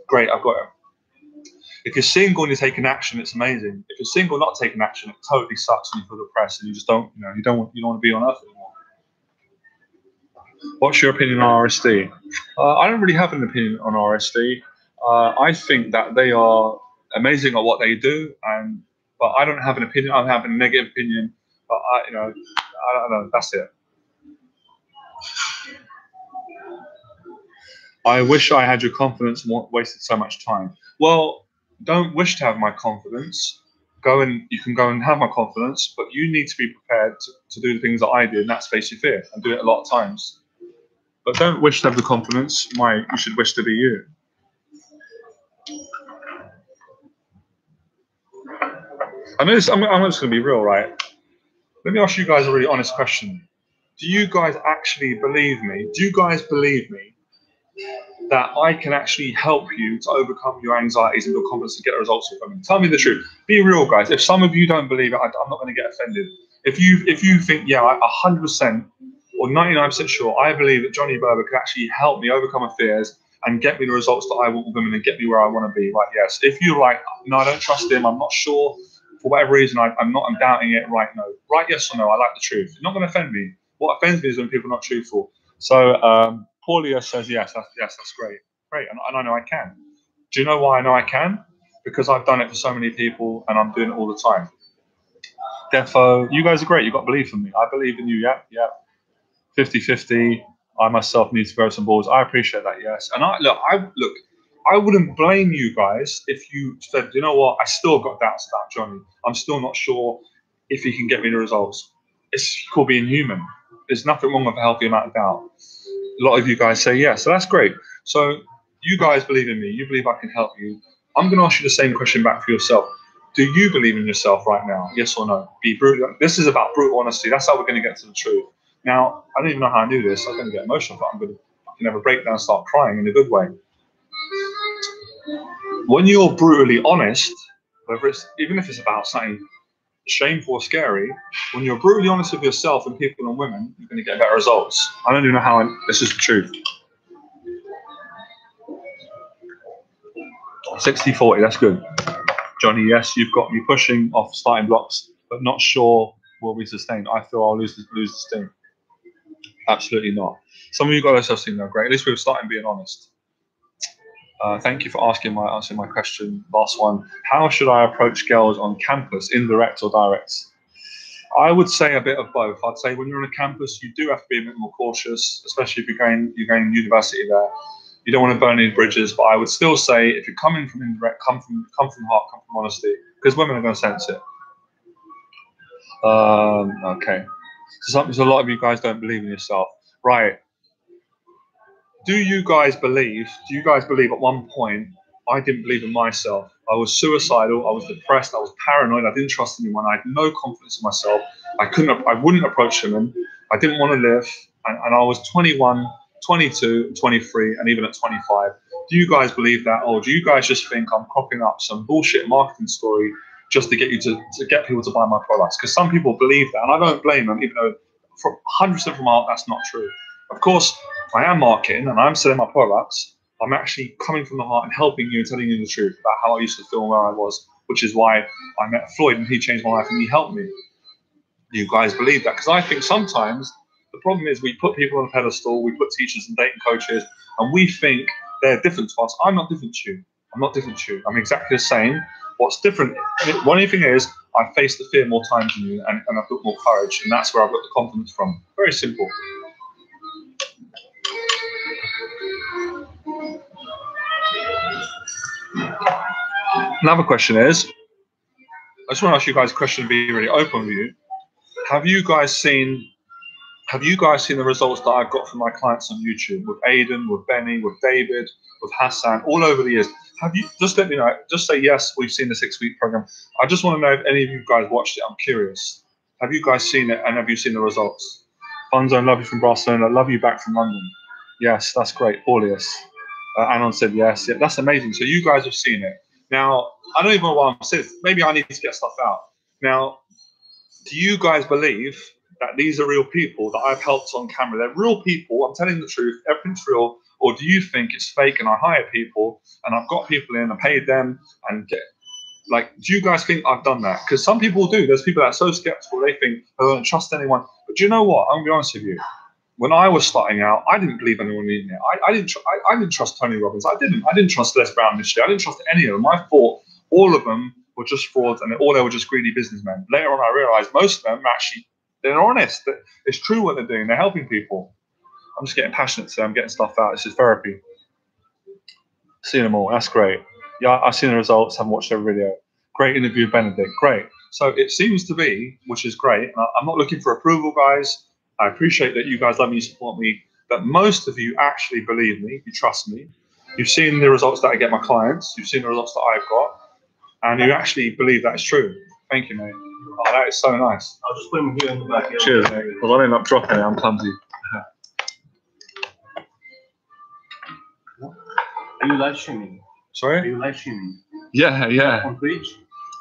great, I've got it. If you're single and you're taking action, it's amazing. If you're single not taking action, it totally sucks and you feel depressed and you just don't, you don't want to be on earth anymore. What's your opinion on RSD? I don't really have an opinion on RSD. I think that they are amazing at what they do, but I don't have an opinion. I have a negative opinion, but I don't know. That's it. I wish I had your confidence and wasted so much time. Well, don't wish to have my confidence. You can go and have my confidence, but you need to be prepared to do the things that I did, and that's face your fear, and do it a lot of times. But don't wish to have the confidence. You should wish to be you. I'm just going to be real, right? Let me ask you guys a really honest question. Do you guys actually believe me? Do you guys believe me that I can actually help you to overcome your anxieties and your confidence to get results from it? Tell me the truth. Be real, guys. If some of you don't believe it, I'm not going to get offended. If you think, yeah, 100% or 99% sure, I believe that Johnny Berba can actually help me overcome my fears and get me the results that I want with women and get me where I want to be, right? Yes. If you're like, no, I don't trust him, I'm not sure, for whatever reason, I'm doubting it, right? No. Right, yes or no, I like the truth. It's not going to offend me. What offends me is when people are not truthful. So Paulia says, yes, that's great. Great, and I know I can. Do you know why I know I can? Because I've done it for so many people and I'm doing it all the time. Defo, you guys are great. You've got belief in me. I believe in you, yeah. 50-50. I myself need to grow some balls. I appreciate that, yes. And I wouldn't blame you guys if you said, you know what, I still got doubts about Johnny. I'm still not sure if he can get me the results. It's called being human. There's nothing wrong with a healthy amount of doubt. A lot of you guys say yes, so that's great. So you guys believe in me. You believe I can help you. I'm going to ask you the same question back for yourself. Do you believe in yourself right now? Yes or no? Be brutal. This is about brutal honesty. That's how we're going to get to the truth. Now, I don't even know how I knew this. I'm going to get emotional, but I can have a breakdown and start crying in a good way. When you're brutally honest, even if it's about something shameful or scary, when you're brutally honest with yourself and people and women, you're going to get better results. I don't even know how. This is the truth. 60-40, that's good. Johnny, yes, you've got me pushing off starting blocks, but not sure will be sustained. I feel I'll lose the steam. Absolutely not. Some of you got themselves thinking, great. At least we're starting being honest. Thank you for answering my question. Last one. How should I approach girls on campus, indirect or direct? I would say a bit of both. I'd say when you're on a campus, you do have to be a bit more cautious, especially if you're going university there. You don't want to burn any bridges, but I would still say if you're coming from indirect, come from heart, come from honesty, because women are going to sense it. Okay. So a lot of you guys don't believe in yourself, right? Do you guys believe at one point I didn't believe in myself? I was suicidal, I was depressed, I was paranoid, I didn't trust anyone, I had no confidence in myself, I wouldn't approach women, I didn't want to live, and I was 21, 22, 23, and even at 25. Do you guys believe that, or do you guys just think I'm cropping up some bullshit marketing story just to get you to get people to buy my products? Because some people believe that, and I don't blame them, even though 100% from my heart that's not true. Of course, I am marketing and I'm selling my products. I'm actually coming from the heart and helping you and telling you the truth about how I used to feel and where I was, which is why I met Floyd and he changed my life and he helped me. Do you guys believe that? Because I think sometimes The problem is we put people on a pedestal, we put teachers and dating coaches, and we think they're different to us. I'm not different to you. I'm not different to you. I'm exactly the same. What's different, one thing is, I faced the fear more times than you, and I've got more courage, and that's where I've got the confidence from. Very simple. Another question is, I just want to ask you guys a question, be really open with you. Have you guys seen the results that I've got from my clients on YouTube with Aiden, with Benny, with David, with Hassan, all over the years? Have you, just let me know, just say yes, we've seen the 6-week program. I just want to know if any of you guys watched it. I'm curious. Have you guys seen it, and have you seen the results? Funzo, love you from Barcelona, love you back from London. Yes, that's great. Paulius. Anon said yes. Yeah, that's amazing. So you guys have seen it. Now, I don't even know why I'm saying this. Maybe I need to get stuff out. Now, do you guys believe that these are real people that I've helped on camera? They're real people. I'm telling the truth. Everything's real. Or do you think it's fake and I hire people and I've got people in and paid them and get, like, do you guys think I've done that? Because some people do. There's people that are so skeptical. They think I don't trust anyone. But do you know what? I'm going to be honest with you. When I was starting out, I didn't believe anyone in it. I didn't trust Tony Robbins. I didn't trust Les Brown initially. I didn't trust any of them. I thought all of them were just frauds and all they were just greedy businessmen. Later on, I realized most of them actually, they're honest. It's true what they're doing. They're helping people. I'm just getting passionate today. I'm getting stuff out. This is therapy. Seen them all. That's great. Yeah, I've seen the results. Haven't watched every video. Great interview, Benedict. Great. So it seems to be, which is great. I'm not looking for approval, guys. I appreciate that you guys love me, you support me, that most of you actually believe me, you trust me. You've seen the results that I get my clients, you've seen the results that I've got, and you actually believe that's true. Thank you, mate. Oh, that is so nice. I'll just put him here in the back. Cheers, mate. Because I end up dropping it, I'm clumsy. Are you live streaming? Sorry? Are you live streaming? Yeah, yeah. On Twitch?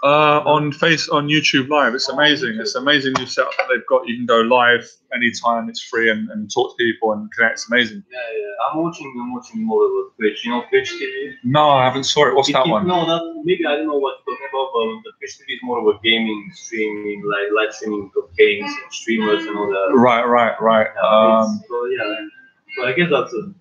On YouTube Live. It's amazing. It's amazing new setup that they've got. You can go live anytime. It's free and talk to people and connect. It's amazing. Yeah, yeah. I'm watching more of Twitch. You know Twitch TV? No, I haven't saw it. What's that one? No, that maybe I don't know what you're talking about, but the Twitch TV is more of a gaming streaming, like live streaming of games and streamers and all that. Right. Yeah, so yeah, so I guess that's a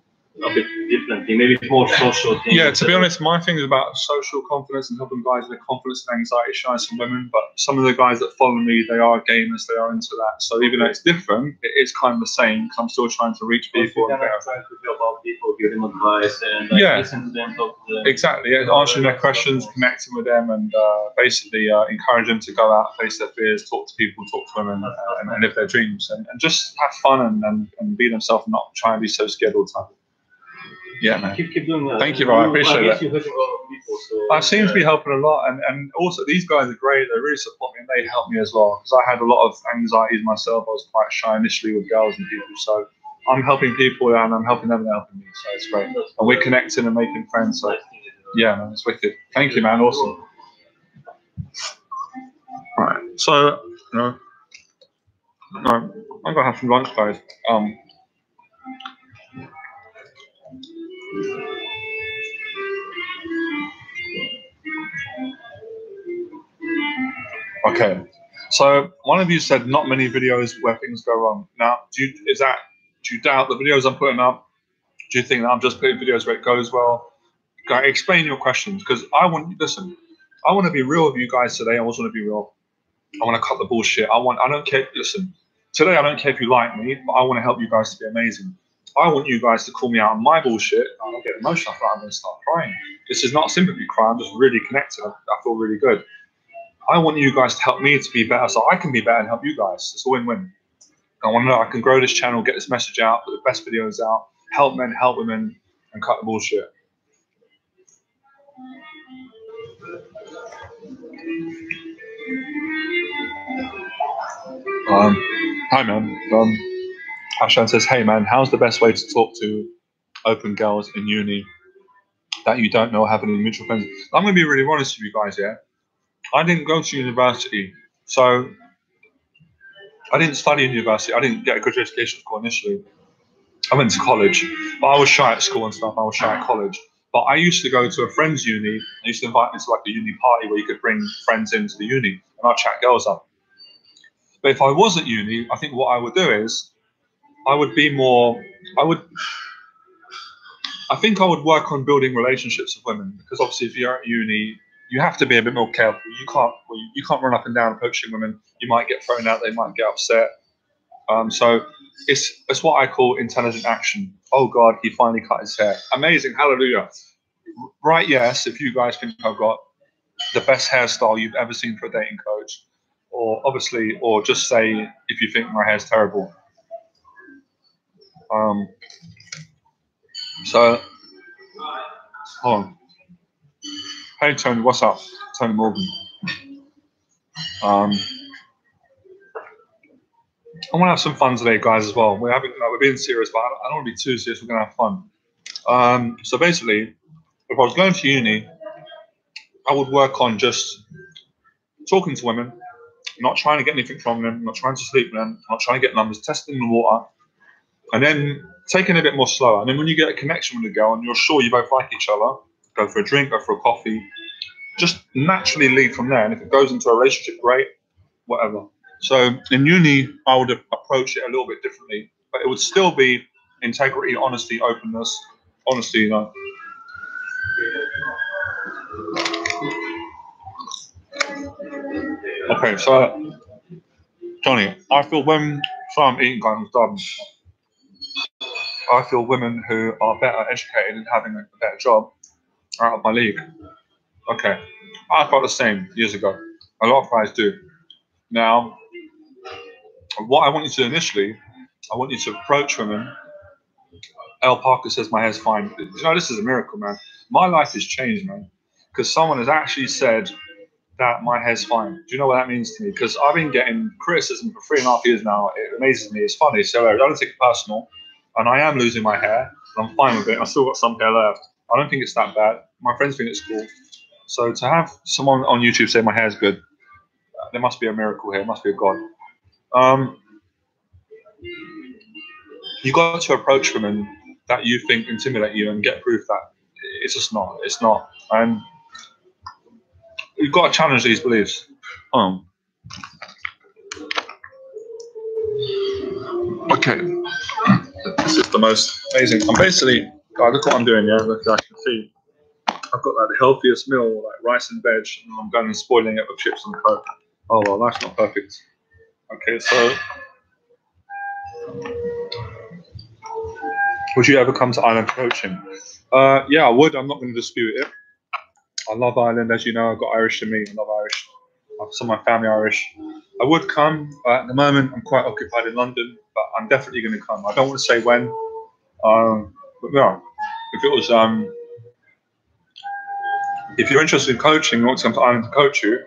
bit different thing. Maybe it's more social thing. Yeah, to be honest, my thing is about social confidence and helping guys with their confidence and anxiety shine some women. But some of the guys that follow me, they are gamers, they are into that. So even though it's different, it is kind of the same because I'm still trying to reach people. Trying to help out people, give them advice, and listen to them, talk to them. Exactly, yeah, answering their questions, connecting with them, and basically encourage them to go out, face their fears, talk to people, talk to women, and live their dreams, and just have fun and be themselves, and not try and be so scared all the time. Yeah, man. Keep doing that. Thank you, bro. I appreciate that. You're helping a lot of people, so, I seem to be helping a lot, and also these guys are great. They really support me, and they help me as well. Because I had a lot of anxieties myself. I was quite shy initially with girls and people, so I'm helping people, and I'm helping them and helping me. So it's great, and we're connecting and making friends. So yeah, man, it's wicked. Thank you, man. Awesome. Right. So I'm gonna have some lunch, guys. Okay, so one of you said not many videos where things go wrong. Now, do you doubt the videos I'm putting up? Do you think that I'm just putting videos where it goes well? Explain your questions, because I want to be real with you guys today. I also want to be real. I want to cut the bullshit. I don't care. Listen, today I don't care if you like me, but I want to help you guys to be amazing. I want you guys to call me out on my bullshit. I don't get emotional. I'm going to start crying. This is not a sympathy cry. I'm just really connected. I feel really good. I want you guys to help me to be better so I can be better and help you guys. It's a win-win. I want to know I can grow this channel, get this message out, put the best videos out, help men, help women, and cut the bullshit. Hi, man. Ashan says, hey, man, how's the best way to talk to open girls in uni that you don't know have any mutual friends? I'm going to be really honest with you guys, yeah? I didn't go to university, so I didn't study in university. I didn't get a good education at school initially. I went to college, but I was shy at school and stuff. I was shy at college. But I used to go to a friend's uni. They used to invite me to like a uni party where you could bring friends into the uni, and I'd chat girls up. But if I was at uni, I think what I would do is I would be more. I think I would work on building relationships with women because obviously, if you're at uni, you have to be a bit more careful. You can't run up and down approaching women. You might get thrown out. They might get upset. So it's what I call intelligent action. Oh God, he finally cut his hair. Amazing, hallelujah. Right, yes. If you guys think I've got the best hairstyle you've ever seen for a dating coach, or obviously, or just say if you think my hair's terrible. So, hold on. Hey Tony, what's up? Tony Morgan. I want to have some fun today, guys, as well. We're being serious, but I don't want to be too serious. We're going to have fun. So basically, if I was going to uni, I would work on just talking to women, not trying to get anything from them, not trying to sleep with them, not trying to get numbers, testing the water, and then taking it a bit more slower. And then when you get a connection with a girl and you're sure you both like each other, go for a drink, go for a coffee, just naturally lead from there. And if it goes into a relationship, great, whatever. So in uni, I would approach it a little bit differently, but it would still be integrity, honesty, openness, honesty, you know. Okay, so Johnny, I feel I'm eating, guys, I'm starving. I feel women who are better educated and having a better job are out of my league. Okay, I felt the same years ago. A lot of guys do. Now, what I want you to do initially, I want you to approach women. L. Parker says my hair's fine. You know, this is a miracle, man. My life has changed, man, because someone has actually said that my hair's fine. Do you know what that means to me? Because I've been getting criticism for 3.5 years now. It amazes me. It's funny. So I don't take it personal. And I am losing my hair. And I'm fine with it. I've still got some hair left. I don't think it's that bad. My friends think it's cool. So to have someone on YouTube say my hair's good, there must be a miracle here. It must be a God. You got to approach women that you think intimidate you and get proof that it's just not. It's not. And you've got to challenge these beliefs. Okay. This is the most amazing. I'm basically, God, look what I'm doing, yeah? Look, I can see. I've got like the healthiest meal, like rice and veg, and I'm going and spoiling it with chips and Coke. Oh, well, that's not perfect. Okay, so would you ever come to Ireland coaching? Yeah, I would. I'm not going to dispute it. I love Ireland, as you know. I've got Irish in me. I love Irish. Some of my family Irish. I would come. At the moment, I'm quite occupied in London, but I'm definitely going to come. I don't want to say when, but no. If it was, if you're interested in coaching, you want to come to Ireland to coach you,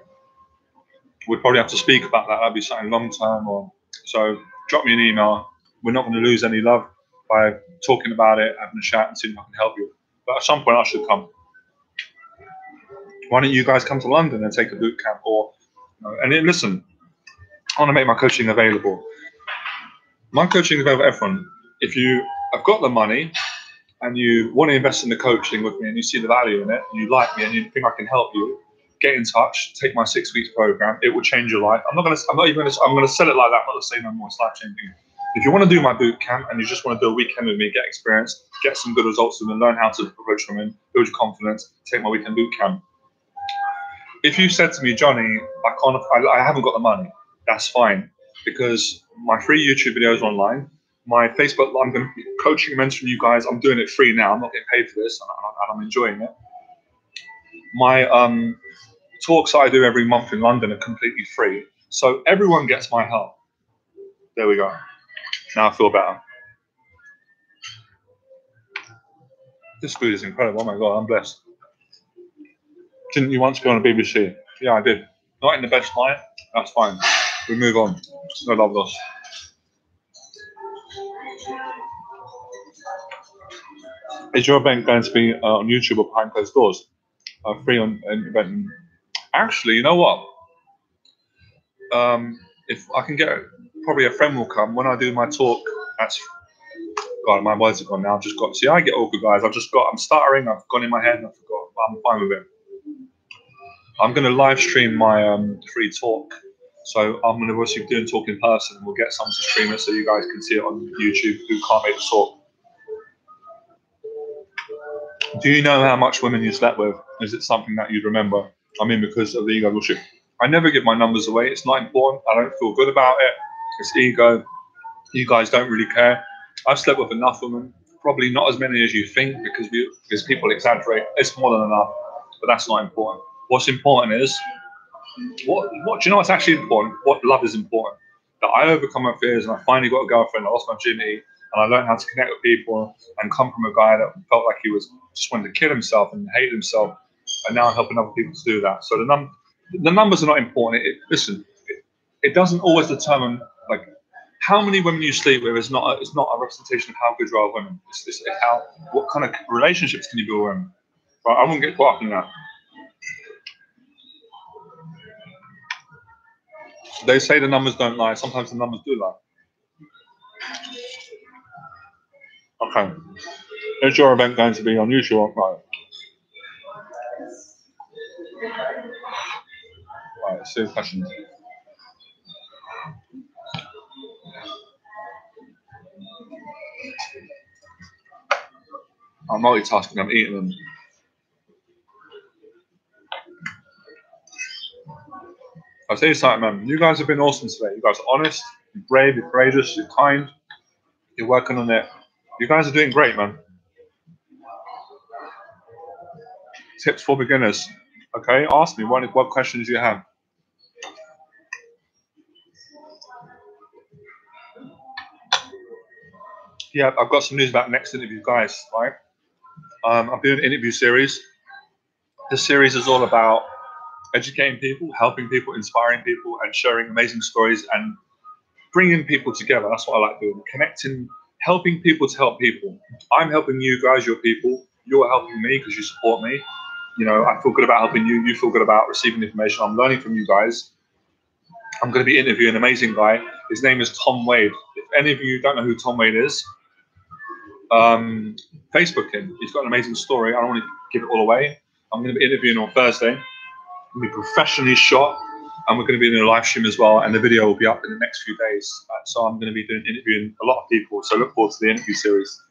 we'd probably have to speak about that. That'd be something long term, or so. Drop me an email. We're not going to lose any love by talking about it, having a chat, and seeing if I can help you. But at some point, I should come. Why don't you guys come to London and take a boot camp? Or, and then, listen, I want to make my coaching available. My coaching is available to everyone. If you have got the money and you want to invest in the coaching with me and you see the value in it, and you like me and you think I can help you, get in touch, take my 6 weeks program. It will change your life. I'm going to sell it like that. I'm not going to say no more. It's life changing. If you want to do my boot camp and you just want to do a weekend with me, get experience, get some good results and learn how to approach women, build your confidence, take my weekend boot camp. If you said to me, Johnny, I haven't got the money, that's fine, because my free YouTube videos are online. My Facebook, I'm going to be coaching and mentoring you guys. I'm doing it free now. I'm not getting paid for this, and I'm enjoying it. My talks I do every month in London are completely free, so everyone gets my help. There we go. Now I feel better. This food is incredible. Oh my God, I'm blessed. Didn't you once go on a BBC? Yeah, I did. Not in the best light. That's fine. We move on. No love lost. Is your event going to be on YouTube or behind closed doors? Free on an event? Actually, you know what? If I can get, probably a friend will come when I do my talk. That's, God, my words are gone now. I've just got, see, I get awkward, guys. I'm stuttering. I've gone in my head and I forgot. I'm fine with it. I'm going to live stream my free talk So I'm going to obviously do a talk in person, and we'll get someone to stream it so you guys can see it on YouTube who can't make the talk. Do you know how much women you slept with? Is it something that you'd remember? I mean, because of the ego bullshit. I never give my numbers away. It's not important. I don't feel good about it. It's ego. You guys don't really care. I've slept with enough women. Probably not as many as you think because people exaggerate. It's more than enough, but that's not important. What's important is what do you know? What's actually important? What love is important. That I overcome my fears and I finally got a girlfriend. I lost my virginity and I learned how to connect with people and come from a guy that felt like he was just wanted to kill himself and hate himself, and now I'm helping other people to do that. So the numbers are not important. Listen, it doesn't always determine like how many women you sleep with. It's not a representation of how good you are with women. It's how what kind of relationships can you build with women. Right? I wouldn't get caught up in that. They say the numbers don't lie. Sometimes the numbers do lie. Okay. Is your event going to be on YouTube or not? Right, let's see the questions. I'm multitasking, I'm eating them. I'll tell you something, man. You guys have been awesome today. You guys are honest, you're brave, you're courageous, you're kind, you're working on it. You guys are doing great, man. Tips for beginners. Okay, ask me what questions you have. Yeah, I've got some news about next interview, guys, right? I'm doing an interview series. This series is all about educating people, helping people, inspiring people, and sharing amazing stories and bringing people together. That's what I like doing. Connecting, helping people to help people. I'm helping you guys, your people. You're helping me because you support me. You know, I feel good about helping you. You feel good about receiving information. I'm learning from you guys. I'm going to be interviewing an amazing guy. His name is Tom Wade. If any of you don't know who Tom Wade is, Facebook him. He's got an amazing story. I don't want to give it all away. I'm going to be interviewing him on Thursday. It's going to be professionally shot, and we're going to be doing a live stream as well, and the video will be up in the next few days. So I'm going to be interviewing a lot of people, so look forward to the interview series.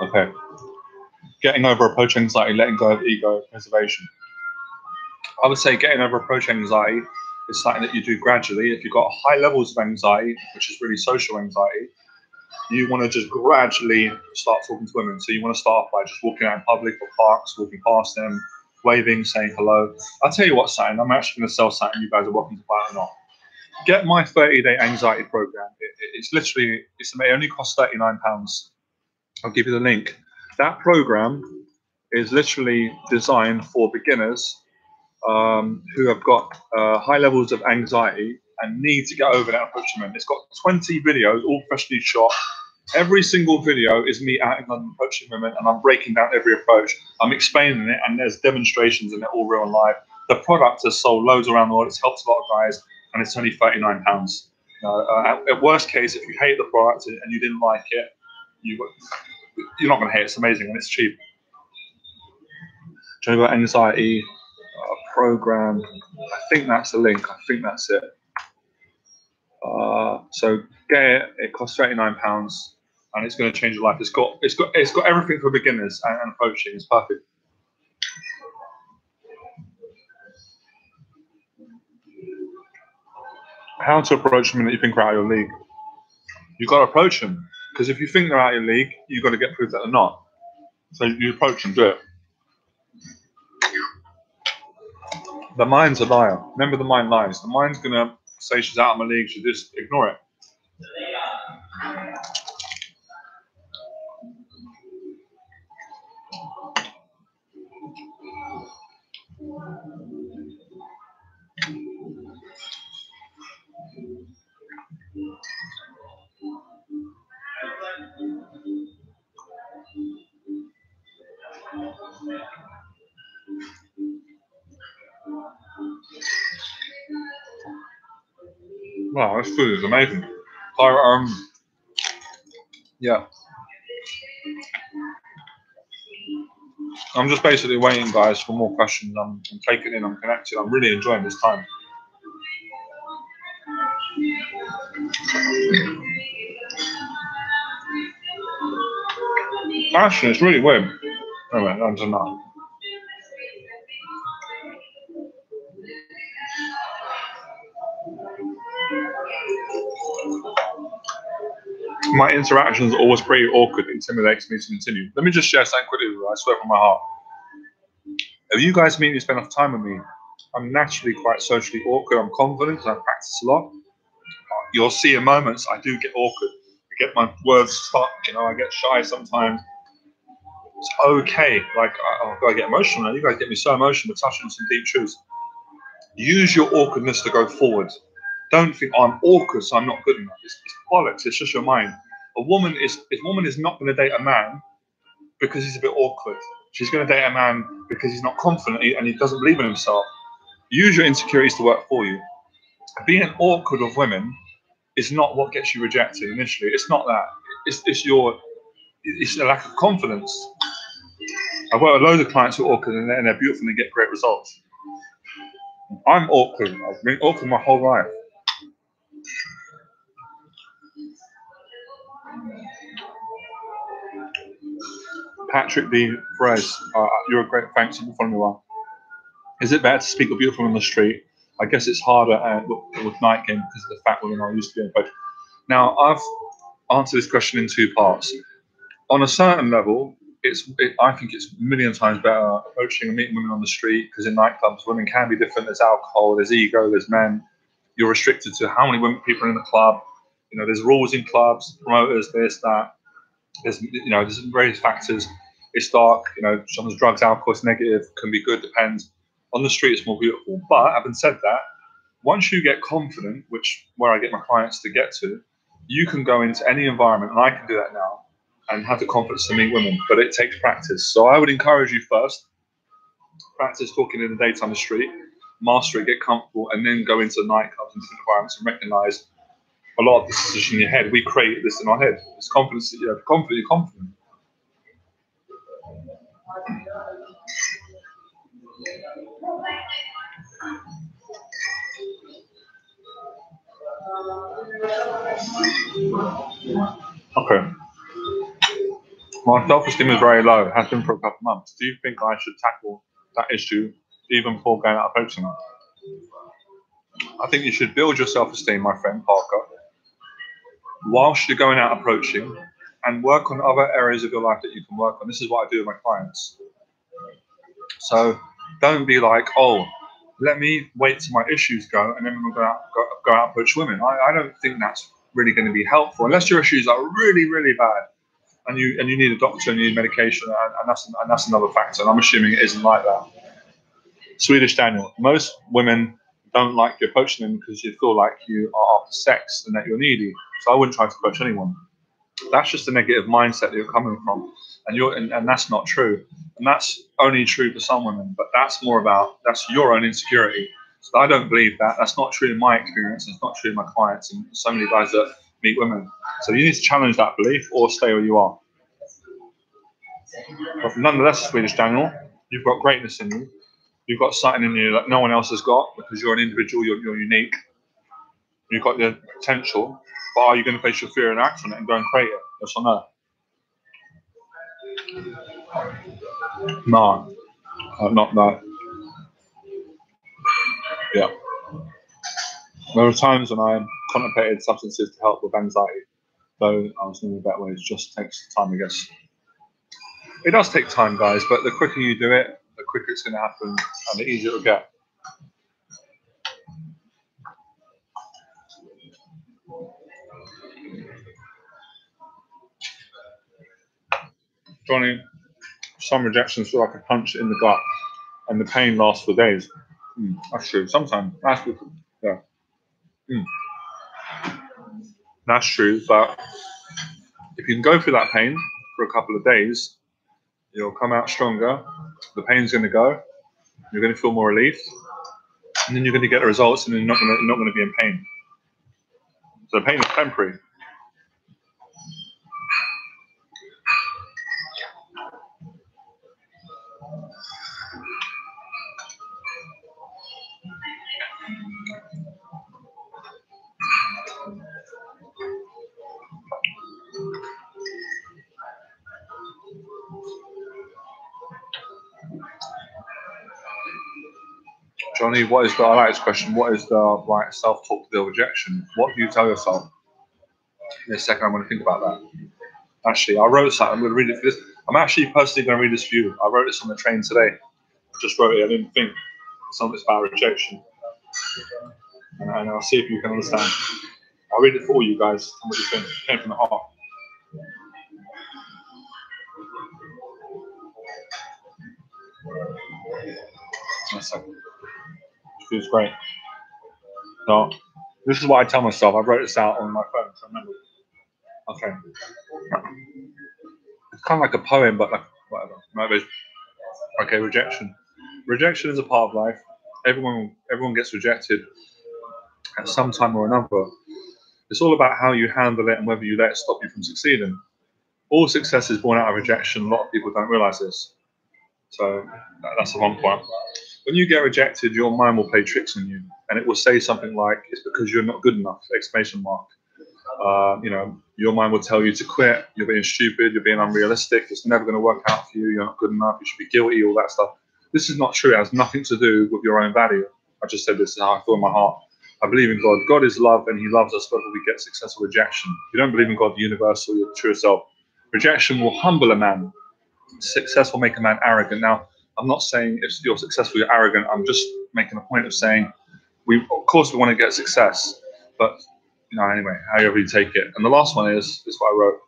Okay. Getting over approach anxiety, letting go of ego, preservation. I would say getting over approach anxiety is something that you do gradually. If you've got high levels of anxiety, which is really social anxiety, you want to just gradually start talking to women. So you want to start off by just walking out in public or parks, walking past them, waving, saying hello. I'll tell you what, something. I'm actually going to sell something. You guys are welcome to buy it or not. Get my 30-day anxiety program. It's literally, it only costs £39. I'll give you the link. That program is literally designed for beginners who have got high levels of anxiety and need to get over that approach. It's got 20 videos, all professionally shot. Every single video is me out in London approaching women, and I'm breaking down every approach. I'm explaining it, and there's demonstrations in it, all real and live. The product has sold loads around the world. It's helped a lot of guys, and it's only £39. At worst case, if you hate the product and you didn't like it, you're not going to hate it. It's amazing, and it's cheap. Johnny Berba anxiety program. I think that's the link. I think that's it. So get it. It costs £39, and it's going to change your life. It's got everything for beginners and approaching. It's perfect. How to approach them that you think are out of your league? You've got to approach them, because if you think they're out of your league, you've got to get proof that they're not. So you approach them, do it. The mind's a liar. Remember, the mind lies. The mind's going to say she's out of my league, so just ignore it. Wow, this food is amazing. So, yeah. I'm just basically waiting, guys, for more questions. I'm taking in, I'm connected. I'm really enjoying this time. Actually, it's really weird. Anyway, I don't know. My interactions are always pretty awkward, intimidates me to continue. Let me just share something quickly with you. I swear from my heart. If you guys meet me, spend enough time with me, I'm naturally quite socially awkward. I'm confident because I practice a lot. You'll see in moments I do get awkward. I get my words stuck, I get shy sometimes. It's okay. Like, I get emotional now. You guys get me so emotional. We're touching some deep truths. Use your awkwardness to go forward. Don't think, I'm awkward, so I'm not good enough. It's bollocks. It's just your mind. A woman is not going to date a man because he's a bit awkward. She's going to date a man because he's not confident and he doesn't believe in himself. Use your insecurities to work for you. Being awkward with women is not what gets you rejected initially. It's not that. It's a lack of confidence. I've worked with loads of clients who are awkward and they're beautiful and they get great results. I'm awkward. I've been awkward my whole life. Patrick D. Perez, you're a great, thanks for following me well. Is it better to speak with beautiful on the street? I guess it's harder with night game because of the fat women I used to be in. But now I've answered this question in two parts. On a certain level, I think it's a million times better approaching and meeting women on the street because in nightclubs, women can be different. There's alcohol, there's ego, there's men. You're restricted to how many women people are in the club. There's rules in clubs, promoters, this, that. There's various factors. It's dark. Someone's drugs, alcohol, it's negative, can be good, depends. On the street, it's more beautiful. But having said that, once you get confident, where I get my clients to get to, you can go into any environment, and I can do that now, and have the confidence to meet women. But it takes practice. So I would encourage you first, practice talking in the daytime on the street, master it, get comfortable, and then go into nightclubs and different environments and recognize a lot of this is in your head. We create this in our head. It's confidence that you have. Confident, you're confident. Okay. My self-esteem is very low. It has been for a couple of months. Do you think I should tackle that issue even before going out approaching them? I think you should build your self-esteem, my friend Parker, whilst you're going out approaching, and work on other areas of your life that you can work on. This is what I do with my clients. So don't be like, oh, let me wait till my issues go and then I'm going to go out and approach women. I don't think that's really going to be helpful unless your issues are really, really bad and you need a doctor and you need medication and that's another factor. And I'm assuming it isn't like that. Swedish Daniel, most women don't like you approaching them because you feel like you are after sex and that you're needy. So I wouldn't try to approach anyone. That's just a negative mindset that you're coming from, and that's not true. And that's only true for some women, but that's your own insecurity. So I don't believe that. That's not true in my experience. It's not true in my clients and so many guys that meet women. So you need to challenge that belief or stay where you are. But nonetheless, Swedish Daniel, you've got greatness in you. You've got something in you that no one else has got because you're an individual. You're unique. You've got the potential. But are you going to face your fear and act on it and go and create it? Yes or no? No, not that. Yeah. There were times when I contemplated substances to help with anxiety, though I was thinking about ways. It just takes time, I guess. It does take time, guys, but the quicker you do it, the quicker it's going to happen and the easier it'll get. Johnny, some rejections feel like a punch in the gut and the pain lasts for days. That's true. Sometimes. That's true. Yeah. That's true. But if you can go through that pain for a couple of days, you'll come out stronger. The pain's going to go. You're going to feel more relief. And then you're going to get the results and you're not going to be in pain. So the pain is temporary. Johnny, what is the, I like this question, what is the right self-talk to deal with rejection? What do you tell yourself? In a second, I'm going to think about that. Actually, I wrote this out. I'm going to read it for this. I'm actually personally going to read this for you. I wrote this on the train today. I just wrote it. I didn't think. Something about rejection. And I'll see if you can understand. I'll read it for you guys. Tell me what you think. It came from the heart. One second. It feels great. So, this is what I tell myself. I wrote this out on my phone, so I remember. Okay. It's kind of like a poem, but like whatever. Maybe. Okay, rejection. Rejection is a part of life. Everyone gets rejected at some time or another. It's all about how you handle it and whether you let it stop you from succeeding. All success is born out of rejection. A lot of people don't realize this. So that's the one point. When you get rejected, your mind will play tricks on you, and it will say something like, "It's because you're not good enough!" Exclamation mark. Your mind will tell you to quit. You're being stupid. You're being unrealistic. It's never going to work out for you. You're not good enough. You should be guilty. All that stuff. This is not true. It has nothing to do with your own value. I just said this is how I feel in my heart. I believe in God. God is love, and He loves us whether we get success or rejection. If you don't believe in God, the universe, or your true self, rejection will humble a man. Success will make a man arrogant. Now, I'm not saying if you're successful, you're arrogant. I'm just making a point of saying, of course, we want to get success, but anyway, however you take it. And the last one is what I wrote.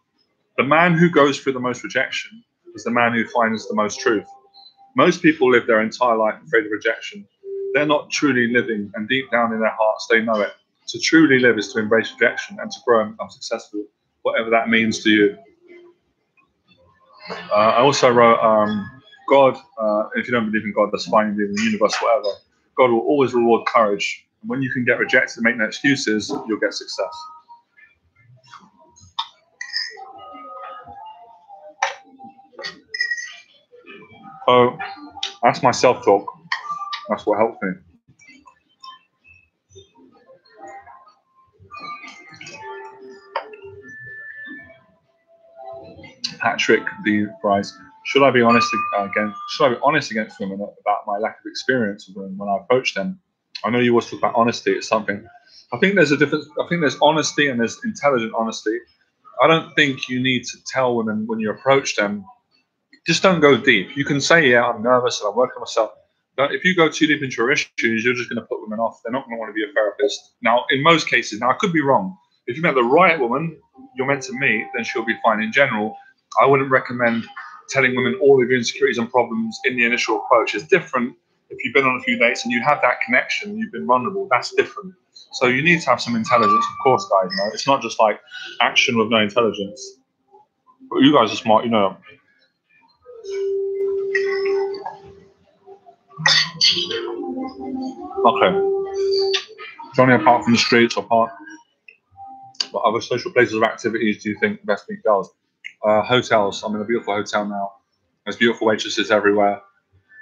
The man who goes through the most rejection is the man who finds the most truth. Most people live their entire life afraid of rejection. They're not truly living, and deep down in their hearts, they know it. To truly live is to embrace rejection and to grow and become successful, whatever that means to you. I also wrote, God, if you don't believe in God, that's fine. You believe in the universe, whatever. God will always reward courage. And when you can get rejected and make no excuses, you'll get success. So that's my self-talk. That's what helps me. Patrick D. Price. Should I be honest again? Should I be honest against women about my lack of experience with women when I approach them? I know you always talk about honesty. It's something. I think there's a difference. I think there's honesty and there's intelligent honesty. I don't think you need to tell women when you approach them. Just don't go deep. You can say, "Yeah, I'm nervous and I'm working on myself." But if you go too deep into your issues, you're just going to put women off. They're not going to want to be a therapist. Now, in most cases, now I could be wrong. If you met the right woman you're meant to meet, then she'll be fine. In general, I wouldn't recommend telling women all of your insecurities and problems in the initial approach. It's different if you've been on a few dates and you have that connection, you've been vulnerable. That's different. So you need to have some intelligence, of course, guys. It's not just like action with no intelligence. But you guys are smart, Okay. Johnny, apart from the streets or park, what other social places or activities do you think best meet girls? Hotels. I'm in a beautiful hotel now. There's beautiful waitresses everywhere,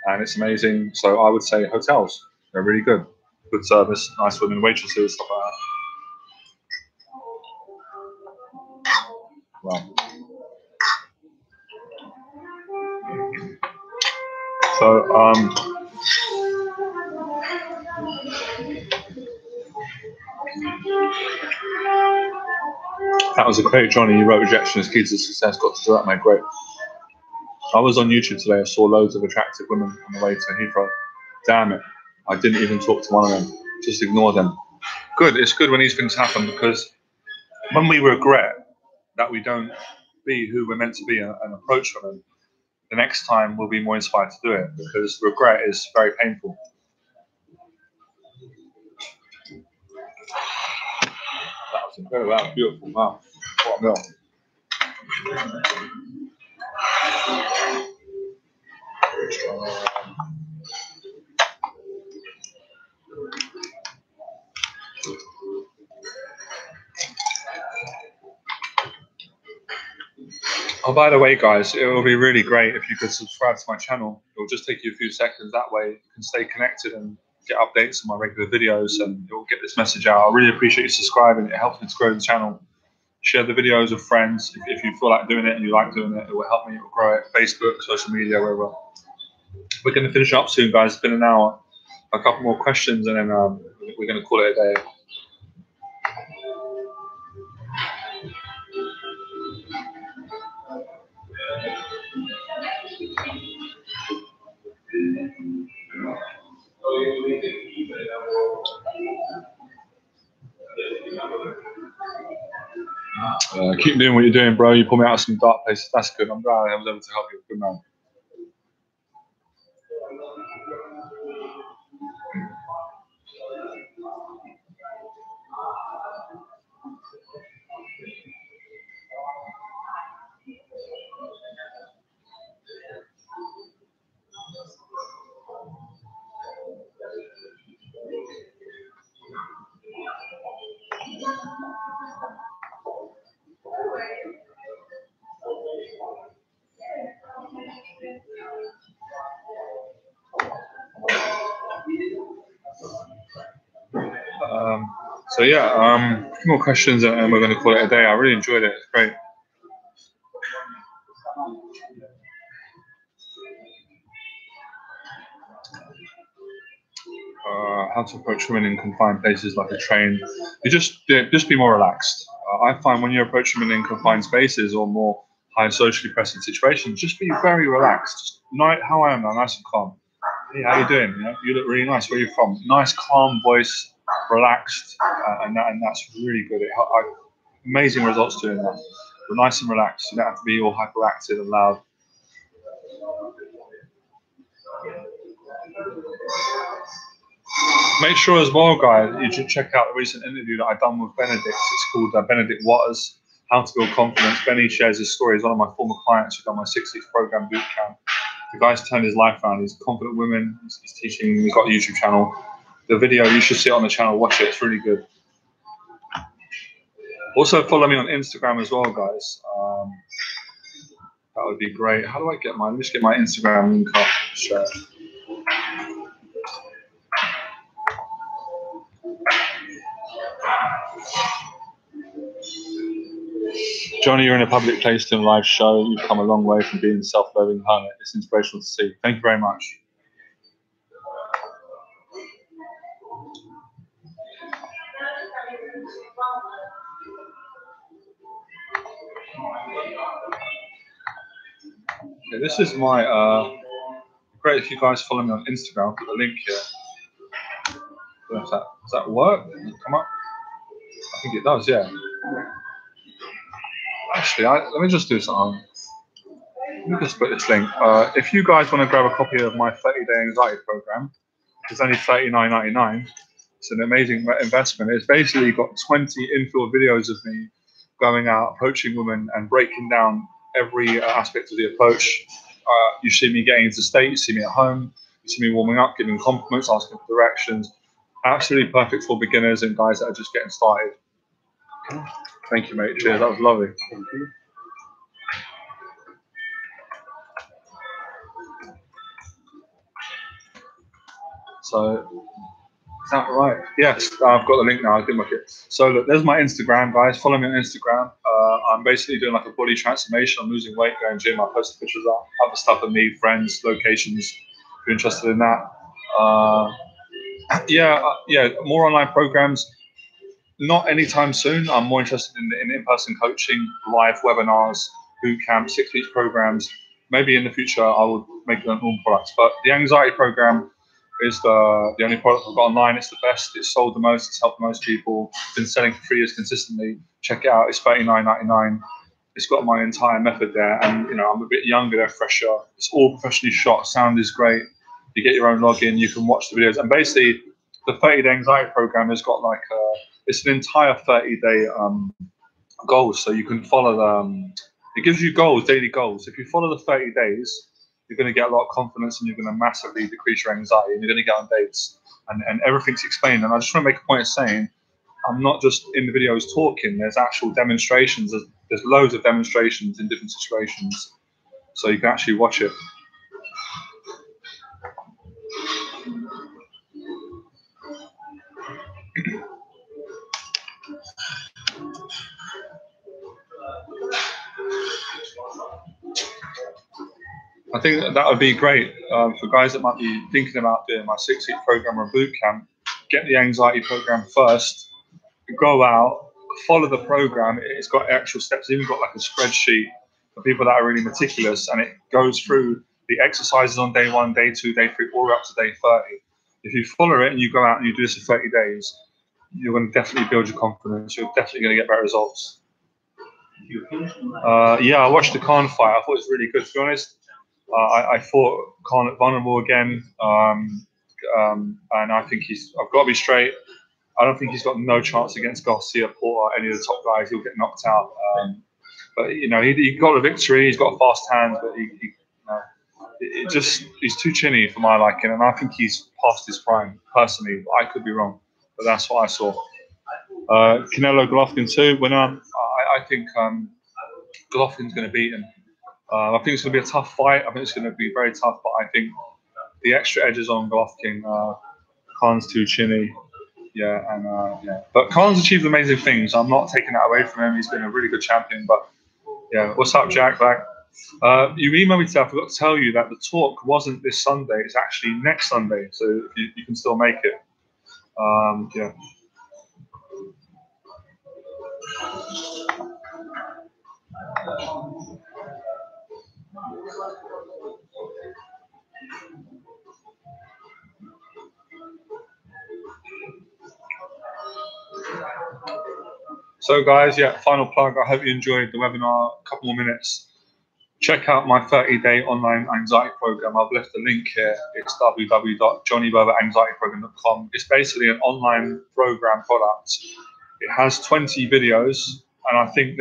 and it's amazing. So I would say hotels. They're really good. Good service, nice women waitresses, stuff like that. Wow. So, that was a great Johnny. You wrote rejection is key to success. Got to do that, mate. Great. I was on YouTube today. I saw loads of attractive women on the way to Heathrow. Damn it. I didn't even talk to one of them. Just ignore them. Good. It's good when these things happen, because when we regret that we don't be who we're meant to be and approach women, the next time we'll be more inspired to do it, because regret is very painful. That was incredible. That was beautiful. Wow. What a meal. Oh, by the way, guys, it will be really great if you could subscribe to my channel. It will just take you a few seconds. That way you can stay connected and get updates on my regular videos, and it will get this message out. I really appreciate you subscribing. It helps me to grow the channel. Share the videos with friends if you feel like doing it and you like doing it. It will help me grow it. Facebook, social media, wherever. We're going to finish up soon, guys. It's been an hour. a couple more questions, and then we're going to call it a day. Keep doing what you're doing, bro. You pulled me out of some dark places. That's good. I'm glad I was able to help you. Good man. So yeah, a few more questions, and we're going to call it a day. I really enjoyed it. It's great. How to approach women in confined places like a train. You just be more relaxed. I find when you approach women in confined spaces or more high socially pressing situations, just be very relaxed. Just how I am now, nice and calm. Hey, how you doing? You look really nice. Where are you from? Nice, calm voice, relaxed, and that's really good. Amazing results doing that. But nice and relaxed. You don't have to be all hyperactive and loud. Make sure as well, guys, you should check out the recent interview that I've done with Benedict. It's called Benedict Waters, How to Build Confidence. Benny shares his story. He's one of my former clients who's done my 6-week program boot camp. The guy's turned his life around. He's confident women. He's teaching. He's got a YouTube channel. The video, you should see it on the channel. Watch it. It's really good. Also, follow me on Instagram as well, guys. That would be great. How do I get mine? Let me just get my Instagram link up. Share. Johnny, you're in a public place doing a live show. You've come a long way from being a self-loathing hermit. It's inspirational to see. Thank you very much. Okay, this is my, great if you guys follow me on Instagram. I'll put the link here. Does that work? Does it come up? I think it does, yeah. Actually, let me just do something. Let me just put this link. If you guys want to grab a copy of my 30-day anxiety program, it's only $39.99. It's an amazing investment. It's basically got 20 infill videos of me going out, approaching women, and breaking down every aspect of the approach. You see me getting into state, you see me at home, you see me warming up, giving compliments, asking for directions. Absolutely perfect for beginners and guys that are just getting started. Thank you, mate. Cheers. That was lovely. Thank you. So, is that right? Yes, I've got the link now. I didn't look it. So look, there's my Instagram, guys. Follow me on Instagram. I'm basically doing like a body transformation. I'm losing weight, going gym. I post pictures of other stuff of me, friends, locations. If you're interested in that. Yeah, more online programs. Not anytime soon. I'm more interested in in-person coaching, live webinars, boot camp, 6-week programs. Maybe in the future I will make them all products. But the anxiety program is the only product I've got online. It's the best. It's sold the most. It's helped the most people. Been selling for 3 years consistently. Check it out. It's $39.99. It's got my entire method there. And I'm a bit younger, they're fresher. It's all professionally shot. Sound is great. You get your own login. You can watch the videos. And basically, the 30-day anxiety program has got like it's an entire 30-day goals. So you can follow them. It gives you goals, daily goals. If you follow the 30 days, you're going to get a lot of confidence and you're going to massively decrease your anxiety and you're going to get on dates and everything's explained. And I just want to make a point of saying, I'm not just in the videos talking, there's actual demonstrations. There's loads of demonstrations in different situations. So you can actually watch it. I think that would be great for guys that might be thinking about doing my 6-week program or boot camp. Get the anxiety program first, go out, follow the program. It's got actual steps. It's even got like a spreadsheet for people that are really meticulous, and it goes through the exercises on day 1, day 2, day 3, all up to day 30. If you follow it and you go out and you do this for 30 days, you're going to definitely build your confidence. You're definitely going to get better results. Yeah, I watched the Khan fight. I thought it was really good, to be honest. I thought Khan vulnerable again, and I think I've got to be straight. I don't think he's got no chance against Garcia, Porter, any of the top guys. He'll get knocked out. But you know, he got a victory. He's got a fast hand, but he's too chinny for my liking, and I think he's past his prime. Personally, I could be wrong, but that's what I saw. Canelo Golovkin too. I think Golovkin's going to beat him. I think it's going to be a tough fight. I think it's going to be very tough, but I think the extra edges on Golovkin. Khan's too chinny. Yeah, and yeah. But Khan's achieved amazing things. I'm not taking that away from him. He's been a really good champion. But yeah, what's up, Jack? Back. You emailed me today. I forgot to tell you that the talk wasn't this Sunday. It's actually next Sunday. So you can still make it. Yeah. So guys, yeah, final plug. I hope you enjoyed the webinar. A couple more minutes. Check out my 30-day online anxiety program. I've left the link here. It's www.johnnyberbaanxietyprogram.com. It's basically an online program product. It has 20 videos, and I think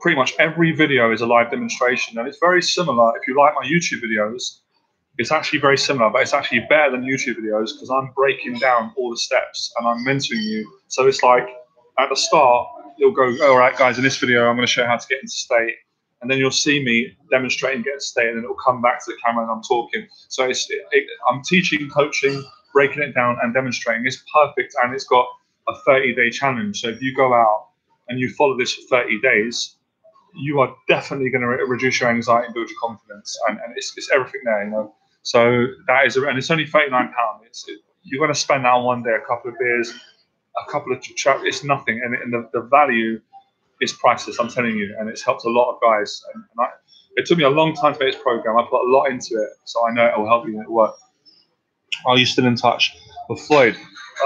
pretty much every video is a live demonstration, and it's very similar. If you like my YouTube videos, it's actually very similar, but it's actually better than YouTube videos because I'm breaking down all the steps and I'm mentoring you. So it's like at the start, you'll go, all right, guys, in this video, I'm going to show you how to get into state. And then you'll see me demonstrating getting state, and then it'll come back to the camera and I'm talking. So I'm teaching, coaching, breaking it down and demonstrating. It's perfect, and it's got a 30-day challenge. So if you go out and you follow this for 30 days, you are definitely going to reduce your anxiety and build your confidence. And it's everything there, you know. So that is, and it's only £39. You're going to spend that on one day, a couple of beers, a couple of chats. It's nothing, and the value is priceless. I'm telling you, and it's helped a lot of guys. And it took me a long time to make this program. I put a lot into it, so I know it will help you and it work. Are you still in touch with Floyd?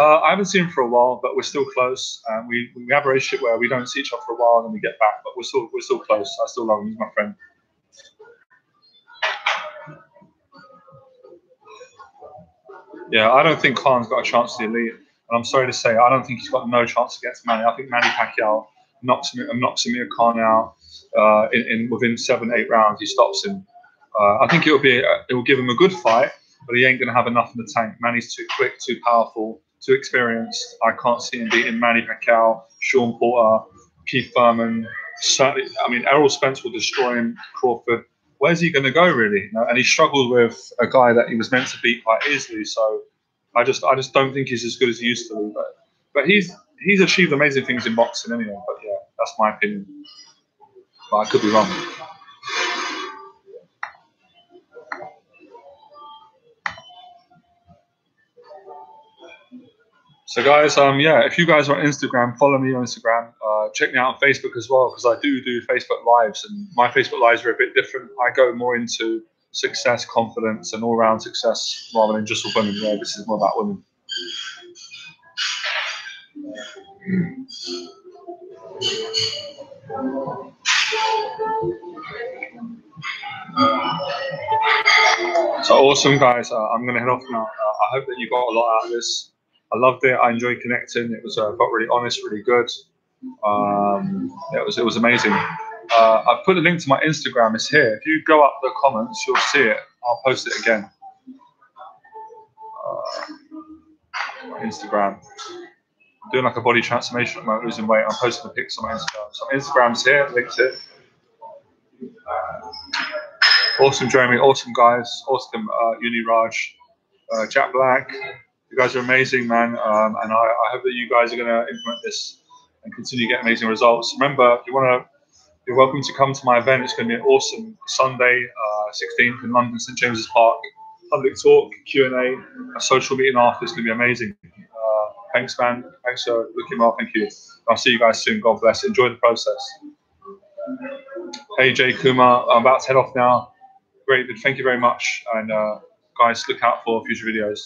I haven't seen him for a while, but we're still close. We have a relationship where we don't see each other for a while and then we get back, but we're still close. I still love him. He's my friend. Yeah, I don't think Khan's got a chance to the elite. And I'm sorry to say, I don't think he's got no chance against Manny. I think Manny Pacquiao knocks Amir Khan out within 7-8 rounds. He stops him. I think it will give him a good fight, but he ain't going to have enough in the tank. Manny's too quick, too powerful, too experienced. I can't see him beating Manny Pacquiao, Sean Porter, Keith Thurman. Certainly, I mean, Errol Spence will destroy him. Crawford. Where's he going to go, really? And he struggled with a guy that he was meant to beat quite easily. So I just don't think he's as good as he used to be. But he's achieved amazing things in boxing anyway. But yeah, that's my opinion. But I could be wrong. So guys, yeah, if you guys are on Instagram, follow me on Instagram. Check me out on Facebook as well, because I do Facebook Lives, and my Facebook Lives are a bit different. I go more into success, confidence, and all-round success rather than just with women. Yeah, this is more about women. So awesome, guys. I'm going to head off now. I hope that you got a lot out of this. I loved it. I enjoyed connecting. It was felt really honest, really good. It was amazing. I've put a link to my Instagram. It's here. If you go up the comments, you'll see it. I'll post it again. My Instagram. I'm doing like a body transformation at the moment, losing weight. I'm posting the pics on my Instagram. So my Instagram's here. Link's here. Awesome, Jeremy. Awesome, guys. Awesome, Uni Raj, Jack Black. You guys are amazing, man. And I hope that you guys are going to implement this and continue to get amazing results. Remember, if you want to You're welcome to come to my event. It's going to be an awesome Sunday, 16th in London, St James's Park. Public talk, Q&A, a social meeting after. It's going to be amazing. Thanks, man. Thanks for looking well. Thank you. I'll see you guys soon. God bless. Enjoy the process. Hey, Jay Kumar. I'm about to head off now. Great. Thank you very much. And guys, look out for future videos.